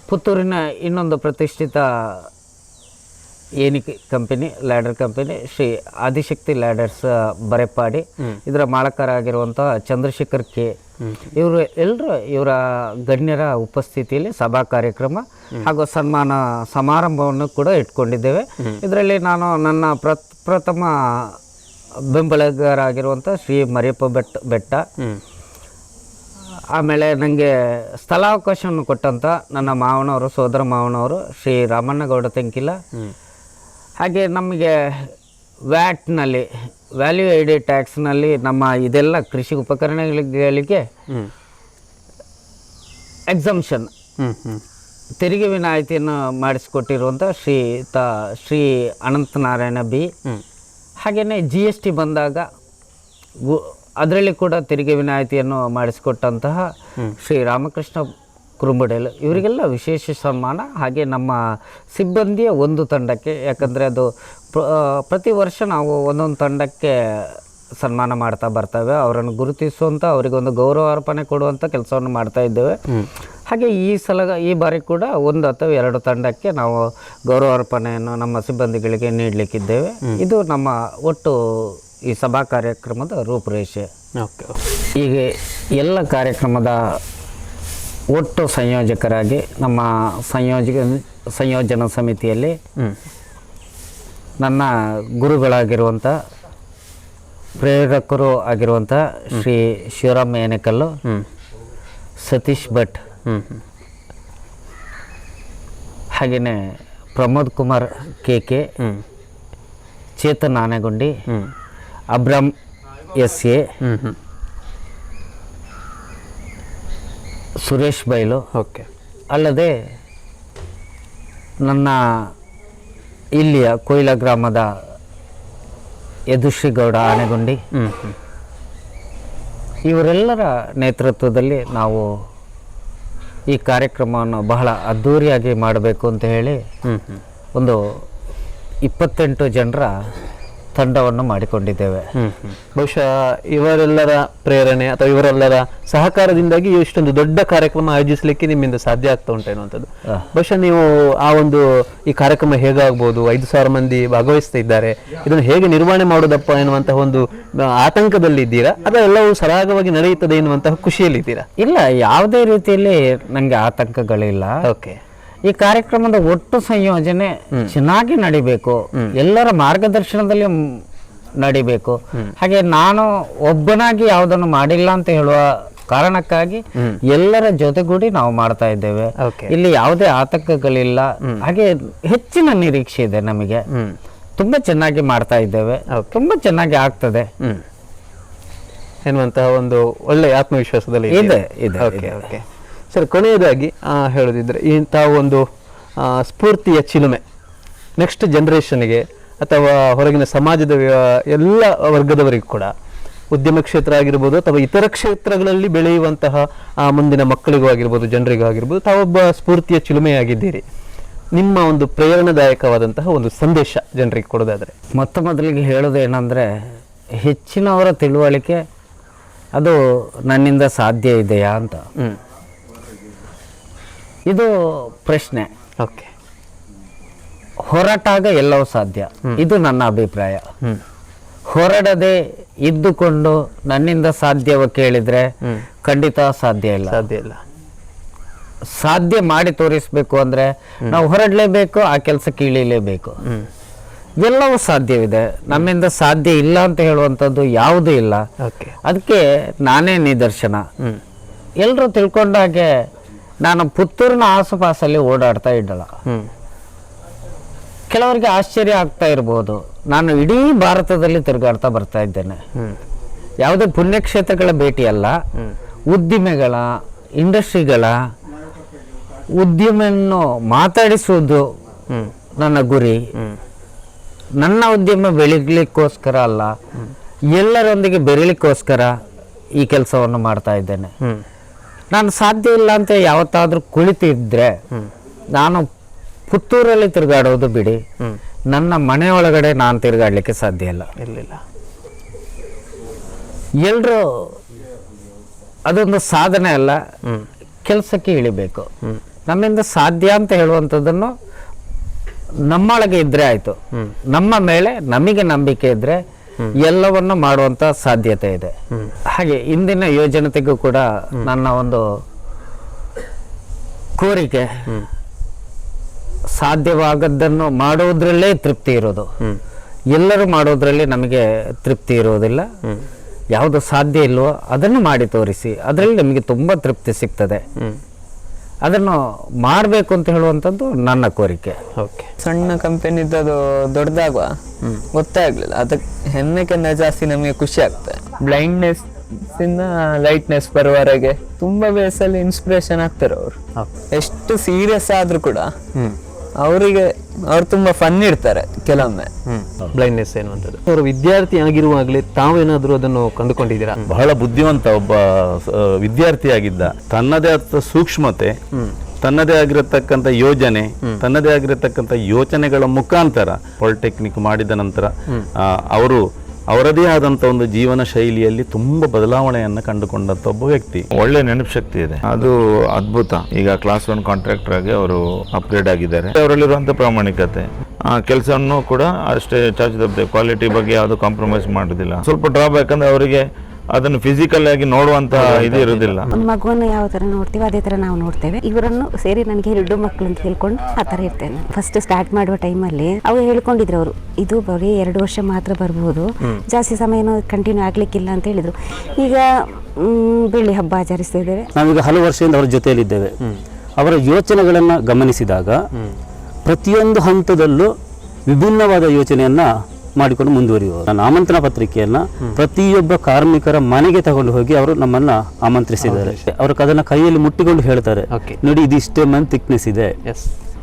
ಪುತ್ತೂರಿನ ಇನ್ನೊಂದು ಪ್ರತಿಷ್ಠಿತ ಏನಿಕೆ company, ladder company, Shri Adishakti ladders Barepadi, ಇದರ ಮಾಲಕರಾಗಿರುವಂಥ ಚಂದ್ರಶೇಖರ್ ಕೆ, ಇವರು ಎಲ್ಲರೂ ಇವರ ಗಣ್ಯರ ಉಪಸ್ಥಿತಿಯಲ್ಲಿ ಸಭಾ ಕಾರ್ಯಕ್ರಮ ಹಾಗೂ ಸನ್ಮಾನ ಸಮಾರಂಭವನ್ನು ಕೂಡ ಇಟ್ಕೊಂಡಿದ್ದೇವೆ. ಇದರಲ್ಲಿ ನಾನು ನನ್ನ ಪ್ರಥಮ ಬೆಂಬಲಿಗರಾಗಿರುವಂಥ ಶ್ರೀ ಮರಿಯಪ್ಪ ಬೆಟ್ಟ, ಆಮೇಲೆ ನನಗೆ ಸ್ಥಳಾವಕಾಶವನ್ನು ಕೊಟ್ಟಂಥ ನನ್ನ ಮಾವನವರು, ಸೋದರ ಮಾವನವರು ಶ್ರೀ ರಾಮಣ್ಣಗೌಡ ತೆಂಕಿಲ, ಹಾಗೆ ನಮಗೆ ವ್ಯಾಟ್ನಲ್ಲಿ, ವ್ಯಾಲ್ಯೂ ಎಡೆಡ್ ಟ್ಯಾಕ್ಸ್ನಲ್ಲಿ ನಮ್ಮ ಇದೆಲ್ಲ ಕೃಷಿ ಉಪಕರಣಗಳಿಗೆ ಎಕ್ಸಂಪ್ಷನ್ ತೆರಿಗೆ ವಿನಾಯಿತಿಯನ್ನು ಮಾಡಿಸಿಕೊಟ್ಟಿರುವಂಥ ಶ್ರೀ ಅನಂತನಾರಾಯಣ ಬಿ, ಹಾಗೆಯೇ GST ಬಂದಾಗ ಅದರಲ್ಲಿ ಕೂಡ ತೆರಿಗೆ ವಿನಾಯಿತಿಯನ್ನು ಮಾಡಿಸಿಕೊಟ್ಟಂತಹ ಶ್ರೀ ರಾಮಕೃಷ್ಣ ಕುರುಂಬಡೇಲು, ಇವರಿಗೆಲ್ಲ ವಿಶೇಷ ಸನ್ಮಾನ. ಹಾಗೆ ನಮ್ಮ ಸಿಬ್ಬಂದಿಯ ಒಂದು ತಂಡಕ್ಕೆ, ಯಾಕಂದರೆ ಅದು ಪ್ರತಿ ವರ್ಷ ನಾವು ಒಂದೊಂದು ತಂಡಕ್ಕೆ ಸನ್ಮಾನ ಮಾಡ್ತಾ ಬರ್ತೇವೆ. ಅವರನ್ನು ಗುರುತಿಸುವಂಥ, ಅವರಿಗೊಂದು ಗೌರವಾರ್ಪಣೆ ಕೊಡುವಂಥ ಕೆಲಸವನ್ನು ಮಾಡ್ತಾ ಇದ್ದೇವೆ. ಹಾಗೆ ಈ ಬಾರಿ ಕೂಡ 1 ಅಥವಾ 2 ತಂಡಕ್ಕೆ ನಾವು ಗೌರವಾರ್ಪಣೆಯನ್ನು ನಮ್ಮ ಸಿಬ್ಬಂದಿಗಳಿಗೆ ನೀಡಲಿಕ್ಕಿದ್ದೇವೆ. ಇದು ನಮ್ಮ ಒಟ್ಟು ಈ ಸಭಾ ಕಾರ್ಯಕ್ರಮದ ರೂಪುರೇಷೆ. ಹೀಗೆ ಎಲ್ಲ ಕಾರ್ಯಕ್ರಮದ ಒಟ್ಟು ಸಂಯೋಜಕರಾಗಿ ನಮ್ಮ ಸಂಯೋಜನಾ ಸಮಿತಿಯಲ್ಲಿ ನನ್ನ ಗುರುಗಳಾಗಿರುವಂಥ, ಪ್ರೇರಕರು ಆಗಿರುವಂಥ ಶ್ರೀ ಶಿವರಾಮ್ ಏನೆಕಲ್ಲು, ಸತೀಶ್ ಭಟ್, ಹಾಗೆಯೇ ಪ್ರಮೋದ್ ಕುಮಾರ್ KK, ಚೇತನ್ ಆನೆಗುಂಡಿ, ಅಬ್ರಾಮ್ SA, ಸುರೇಶ್ ಬೈಲು, ಅಲ್ಲದೆ ನನ್ನ ಇಲ್ಲಿಯ ಕೊಯ್ಲ ಗ್ರಾಮದ ಯದುಶ್ರೀಗೌಡ ಆನೆಗುಂಡಿ, ಇವರೆಲ್ಲರ ನೇತೃತ್ವದಲ್ಲಿ ನಾವು ಈ ಕಾರ್ಯಕ್ರಮವನ್ನು ಬಹಳ ಅದ್ಧೂರಿಯಾಗಿ ಮಾಡಬೇಕು ಅಂತ ಹೇಳಿ ಒಂದು 28 ಜನರ ತಂಡವನ್ನು ಮಾಡಿಕೊಂಡಿದ್ದೇವೆ. ಬಹುಶಃ ಇವರೆಲ್ಲರ ಪ್ರೇರಣೆ ಅಥವಾ ಇವರೆಲ್ಲರ ಸಹಕಾರದಿಂದಾಗಿ ಇಷ್ಟೊಂದು ದೊಡ್ಡ ಕಾರ್ಯಕ್ರಮ ಆಯೋಜಿಸಲಿಕ್ಕೆ ನಿಮ್ಮಿಂದ ಸಾಧ್ಯ ಆಗ್ತಾ ಉಂಟು ಎನ್ನುವಂಥದ್ದು. ಬಹುಶಃ ನೀವು ಆ ಒಂದು ಈ ಕಾರ್ಯಕ್ರಮ ಹೇಗಾಗ್ಬೋದು, 5,000 ಮಂದಿ ಭಾಗವಹಿಸ್ತಾ ಇದ್ದಾರೆ, ಇದನ್ನು ಹೇಗೆ ನಿರ್ವಹಣೆ ಮಾಡೋದಪ್ಪ ಎನ್ನುವಂತಹ ಒಂದು ಆತಂಕದಲ್ಲಿ ಇದ್ದೀರಾ, ಅದೆಲ್ಲವೂ ಸರಾಗವಾಗಿ ನಡೆಯುತ್ತದೆ ಎನ್ನುವಂತಹ ಖುಷಿಯಲ್ಲಿದ್ದೀರಾ? ಇಲ್ಲ, ಯಾವುದೇ ರೀತಿಯಲ್ಲಿ ನನಗೆ ಆತಂಕಗಳಿಲ್ಲ. ಓಕೆ. ಈ ಕಾರ್ಯಕ್ರಮದ ಒಟ್ಟು ಸಂಯೋಜನೆ ಚೆನ್ನಾಗಿ ನಡಿಬೇಕು, ಎಲ್ಲರ ಮಾರ್ಗದರ್ಶನದಲ್ಲಿ ನಡಿಬೇಕು. ಹಾಗೆ ನಾನು ಒಬ್ಬನಾಗಿ ಯಾವುದನ್ನು ಮಾಡಿಲ್ಲ ಅಂತ ಹೇಳುವ ಕಾರಣಕ್ಕಾಗಿ ಎಲ್ಲರ ಜೊತೆಗೂಡಿ ನಾವು ಮಾಡ್ತಾ ಇದ್ದೇವೆ. ಇಲ್ಲಿ ಯಾವುದೇ ಆತಂಕಗಳಿಲ್ಲ. ಹಾಗೆ ಹೆಚ್ಚಿನ ನಿರೀಕ್ಷೆ ಇದೆ ನಮಗೆ. ತುಂಬಾ ಚೆನ್ನಾಗಿ ಮಾಡ್ತಾ ಇದ್ದೇವೆ, ತುಂಬಾ ಚೆನ್ನಾಗಿ ಆಗ್ತದೆ ಎನ್ನುವಂತಹ ಒಂದು ಒಳ್ಳೆ ಆತ್ಮವಿಶ್ವಾಸದಲ್ಲಿ ಇದೆ. ಸರ್, ಕೊನೆಯದಾಗಿ ಹೇಳೋದಿದ್ರೆ ಇಂತಹ ಒಂದು ಸ್ಫೂರ್ತಿಯ ಚಿಲುಮೆ ನೆಕ್ಸ್ಟ್ ಜನ್ರೇಷನ್ಗೆ ಅಥವಾ ಹೊರಗಿನ ಸಮಾಜದ ಎಲ್ಲ ವರ್ಗದವರಿಗೂ ಕೂಡ, ಉದ್ಯಮ ಕ್ಷೇತ್ರ ಆಗಿರ್ಬೋದು ಅಥವಾ ಇತರ ಕ್ಷೇತ್ರಗಳಲ್ಲಿ ಬೆಳೆಯುವಂತಹ ಮುಂದಿನ ಮಕ್ಕಳಿಗೂ ಆಗಿರ್ಬೋದು, ಜನರಿಗೂ ಆಗಿರ್ಬೋದು, ತಾವೊಬ್ಬ ಸ್ಫೂರ್ತಿಯ ಚಿಲುಮೆಯಾಗಿದ್ದೀರಿ. ನಿಮ್ಮ ಒಂದು ಪ್ರೇರಣಾದಾಯಕವಾದಂತಹ ಒಂದು ಸಂದೇಶ ಜನರಿಗೆ ಕೊಡೋದಾದರೆ? ಮೊದಲಿಗೆ ಹೇಳೋದೇನೆಂದರೆ, ಹೆಚ್ಚಿನವರ ತಿಳುವಳಿಕೆ ಅದು ನನ್ನಿಂದ ಸಾಧ್ಯ ಇದೆಯಾ ಅಂತ, ಇದು ಪ್ರಶ್ನೆ. ಹೊರಟಾಗ ಎಲ್ಲವೂ ಸಾಧ್ಯ, ಇದು ನನ್ನ ಅಭಿಪ್ರಾಯ. ಹೊರಡದೆ ಇದ್ದುಕೊಂಡು ನನ್ನಿಂದ ಸಾಧ್ಯವ ಕೇಳಿದ್ರೆ ಖಂಡಿತ ಸಾಧ್ಯ ಇಲ್ಲ. ಸಾಧ್ಯ ಮಾಡಿ ತೋರಿಸ್ಬೇಕು ಅಂದ್ರೆ ನಾವು ಹೊರಡಲೇಬೇಕು, ಆ ಕೆಲಸಕ್ಕೆ ಇಳಿಲೇಬೇಕು. ಎಲ್ಲವೂ ಸಾಧ್ಯವಿದೆ, ನಮ್ಮಿಂದ ಸಾಧ್ಯ ಇಲ್ಲ ಅಂತ ಹೇಳುವಂಥದ್ದು ಯಾವುದೂ ಇಲ್ಲ. ಅದಕ್ಕೆ ನಾನೇ ನಿದರ್ಶನ. ಎಲ್ಲರೂ ತಿಳ್ಕೊಂಡಾಗೆ ನಾನು ಪುತ್ತೂರಿನ ಆಸುಪಾಸಲ್ಲಿ ಓಡಾಡ್ತಾ ಇದ್ದಲ್ಲ. ಕೆಲವರಿಗೆ ಆಶ್ಚರ್ಯ ಆಗ್ತಾ ಇರ್ಬೋದು, ನಾನು ಇಡೀ ಭಾರತದಲ್ಲಿ ತಿರುಗಾಡ್ತಾ ಬರ್ತಾ ಇದ್ದೇನೆ. ಯಾವುದೇ ಪುಣ್ಯಕ್ಷೇತ್ರಗಳ ಭೇಟಿ ಅಲ್ಲ, ಉದ್ದಿಮೆಗಳ, ಇಂಡಸ್ಟ್ರಿಗಳ ಉದ್ಯಮವನ್ನು ಮಾತಾಡಿಸುವುದು ನನ್ನ ಗುರಿ. ನನ್ನ ಉದ್ಯಮ ಬೆಳೀಲಿಕ್ಕೋಸ್ಕರ ಅಲ್ಲ, ಎಲ್ಲರೊಂದಿಗೆ ಬೆರೀಲಿಕ್ಕೋಸ್ಕರ ಈ ಕೆಲಸವನ್ನು ಮಾಡ್ತಾ ಇದ್ದೇನೆ. ನಾನು ಸಾಧ್ಯ ಇಲ್ಲ ಅಂತ ಯಾವತ್ತಾದ್ರೂ ಕುಳಿತಿದ್ರೆ ನಾನು ಪುತ್ತೂರಲ್ಲಿ ತಿರುಗಾಡೋದು ಬಿಡಿ, ನನ್ನ ಮನೆಯೊಳಗಡೆ ನಾನು ತಿರುಗಾಡ್ಲಿಕ್ಕೆ ಸಾಧ್ಯ ಇಲ್ಲ. ಎಲ್ರು ಅದೊಂದು ಸಾಧನೆ ಅಲ್ಲ, ಕೆಲಸಕ್ಕೆ ಇಳಿಬೇಕು. ನಮ್ಮಿಂದ ಸಾಧ್ಯ ಅಂತ ಹೇಳುವಂಥದ್ದನ್ನು ನಮ್ಮೊಳಗೆ ಇದ್ರೆ ಆಯ್ತು, ನಮ್ಮ ಮೇಲೆ ನಮಗೆ ನಂಬಿಕೆ ಇದ್ರೆ ಎಲ್ಲವನ್ನ ಮಾಡುವಂತ ಸಾಧ್ಯತೆ ಇದೆ. ಹಾಗೆ ಇಂದಿನ ಯುವಜನತೆಗೂ ಕೂಡ ನನ್ನ ಒಂದು ಕೋರಿಕೆ, ಸಾಧ್ಯವಾಗದ್ದನ್ನು ಮಾಡೋದ್ರಲ್ಲೇ ತೃಪ್ತಿ ಇರೋದು. ಎಲ್ಲರೂ ಮಾಡೋದ್ರಲ್ಲಿ ನಮಗೆ ತೃಪ್ತಿ ಇರೋದಿಲ್ಲ. ಯಾವುದು ಸಾಧ್ಯ ಇಲ್ವೋ ಅದನ್ನು ಮಾಡಿ ತೋರಿಸಿ, ಅದರಲ್ಲಿ ನಮಗೆ ತುಂಬ ತೃಪ್ತಿ ಸಿಗ್ತದೆ. ಅದನ್ನು ಮಾಡಬೇಕು ಅಂತ ಹೇಳುವಂಥದ್ದು ನನ್ನ ಕೋರಿಕೆ. ಓಕೆ. ಸಣ್ಣ ಕಂಪನಿ ಇದ್ದದು ದೊಡ್ಡದಾಗುವ ಗೊತ್ತಾಗ್ಲಿಲ್ಲ, ಅದಕ್ಕೆ ಹೆಮ್ಮೆಕ್ಕಿಂತ ಜಾಸ್ತಿ ನಮಗೆ ಖುಷಿ ಆಗ್ತದೆ. ಬ್ಲೈಂಡ್ನೆಸ್ ಇಂದ ಲೈಟ್ನೆಸ್ ಬರುವವರೆಗೆ ತುಂಬಾ ಬೇಸಲ್ಲಿ ಇನ್ಸ್ಪಿರೇಷನ್ ಆಗ್ತಾರೆ ಅವರು. ಎಷ್ಟು ಸೀರಿಯಸ್ ಆದ್ರೂ ಕೂಡ ಅವ್ರು ತುಂಬಾ ಫನ್ ಇರ್ತಾರೆ ಕೆಲವೊಮ್ಮೆ. ಬ್ಲೈಂಡ್ನೆಸ್ ಎನ್ನುವಂಥದ್ದು ಅವರು ವಿದ್ಯಾರ್ಥಿ ಆಗಿರುವಾಗಲೇ ತಾವೇನಾದರೂ ಅದನ್ನು ಕಂಡುಕೊಂಡಿದ್ದೀರಾ? ಬಹಳ ಬುದ್ಧಿವಂತ ಒಬ್ಬ ವಿದ್ಯಾರ್ಥಿಯಾಗಿದ್ದ. ತನ್ನದೇ ಆದ ಸೂಕ್ಷ್ಮತೆ, ತನ್ನದೇ ಆಗಿರತಕ್ಕಂಥ ಯೋಜನೆ, ತನ್ನದೇ ಆಗಿರತಕ್ಕಂಥ ಯೋಚನೆಗಳ ಮುಖಾಂತರ ಪಾಲಿಟೆಕ್ನಿಕ್ ಮಾಡಿದ ನಂತರ ಅವರು ಅವರದೇ ಆದಂಥ ಒಂದು ಜೀವನ ಶೈಲಿಯಲ್ಲಿ ತುಂಬ ಬದಲಾವಣೆಯನ್ನು ಕಂಡುಕೊಂಡಂಥ ಒಬ್ಬ ವ್ಯಕ್ತಿ. ಒಳ್ಳೆ ನೆನಪು ಶಕ್ತಿ ಇದೆ, ಅದು ಅದ್ಭುತ. ಈಗ ಕ್ಲಾಸ್ 1 ಕಾಂಟ್ರಾಕ್ಟರ್ ಆಗಿ ಅವರು ಅಪ್ಗ್ರೇಡ್ ಆಗಿದ್ದಾರೆ. ಅವರಲ್ಲಿರುವಂಥ ಪ್ರಾಮಾಣಿಕತೆ, ಕೆಲಸವನ್ನು ಕೂಡ ಅಷ್ಟೇ ಚಾಚು ಕ್ವಾಲಿಟಿ ಬಗ್ಗೆ ಯಾವುದು ಕಾಂಪ್ರಮೈಸ್ ಮಾಡೋದಿಲ್ಲ. ಸ್ವಲ್ಪ ಡ್ರಾಬ್ಯಾಕ್ ಅಂದ್ರೆ ಅವರಿಗೆ ಅದನ್ನು ಫಿಸಿಕಲ್ ಆಗಿ ನೋಡುವಂತ ಇದು ಇರೋದಿಲ್ಲ. ಒಂದು ಮಗುವನ್ನು ಯಾವ ತರ ನೋಡ್ತೀವಿ ಅದೇ ತರ ನಾವು ನೋಡ್ತೇವೆ. ಇವರನ್ನು ಸೇರಿ ನನಗೆ 2 ಮಕ್ಕಳು ಅಂತ ಹೇಳ್ಕೊಂಡು ಆ ತರ ಇರ್ತೇನೆ. ಫಸ್ಟ್ ಸ್ಟಾರ್ಟ್ ಮಾಡುವ ಟೈಮಲ್ಲಿ ಅವ್ರು ಹೇಳ್ಕೊಂಡಿದ್ರು, ಅವರು ಇದು ಬರೀ 2 ವರ್ಷ ಮಾತ್ರ ಬರ್ಬೋದು, ಜಾಸ್ತಿ ಸಮಯನೂ ಕಂಟಿನ್ಯೂ ಆಗ್ಲಿಕ್ಕಿಲ್ಲ ಅಂತ ಹೇಳಿದ್ರು. ಈಗ ಬೆಳ್ಳಿ ಹಬ್ಬ ಆಚರಿಸ್ತಾ ಇದ್ದೇವೆ. ನಾವೀಗ ಹಲವು ವರ್ಷದಿಂದ ಅವರ ಜೊತೆಯಲ್ಲಿದ್ದೇವೆ. ಅವರ ಯೋಚನೆಗಳನ್ನು ಗಮನಿಸಿದಾಗ ಪ್ರತಿಯೊಂದು ಹಂತದಲ್ಲೂ ವಿಭಿನ್ನವಾದ ಯೋಚನೆಯನ್ನ ಮಾಡಿಕೊಂಡು ಮುಂದುವರಿಯುವರು. ನನ್ನ ಆಮಂತ್ರಣ ಪತ್ರಿಕೆಯನ್ನ ಪ್ರತಿಯೊಬ್ಬ ಕಾರ್ಮಿಕರ ಮನೆಗೆ ತಗೊಂಡು ಹೋಗಿ ಅವರು ನಮ್ಮನ್ನ ಆಮಂತ್ರಿಸಿದ್ದಾರೆ. ಅವರು ಅದನ್ನ ಕೈಯಲ್ಲಿ ಮುಟ್ಟಿಕೊಂಡು ಹೇಳ್ತಾರೆ, ನೋಡಿ ಇದು ಇಷ್ಟೇ mm ಥಿಕ್ನೆಸ್ ಇದೆ,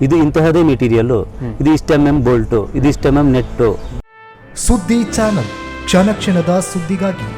ಇದು ಇಂತಹದೇ ಮೆಟೀರಿಯಲ್, ಇದು ಇಷ್ಟೇ mm ಬೋಲ್ಟು, ಇದು ಇಷ್ಟೇ mm ನೆಟ್ಟು. ಸುದ್ದಿ ಚಾನಲ್, ಕ್ಷಣ ಕ್ಷಣದ ಸುದ್ದಿಗಾಗಿ.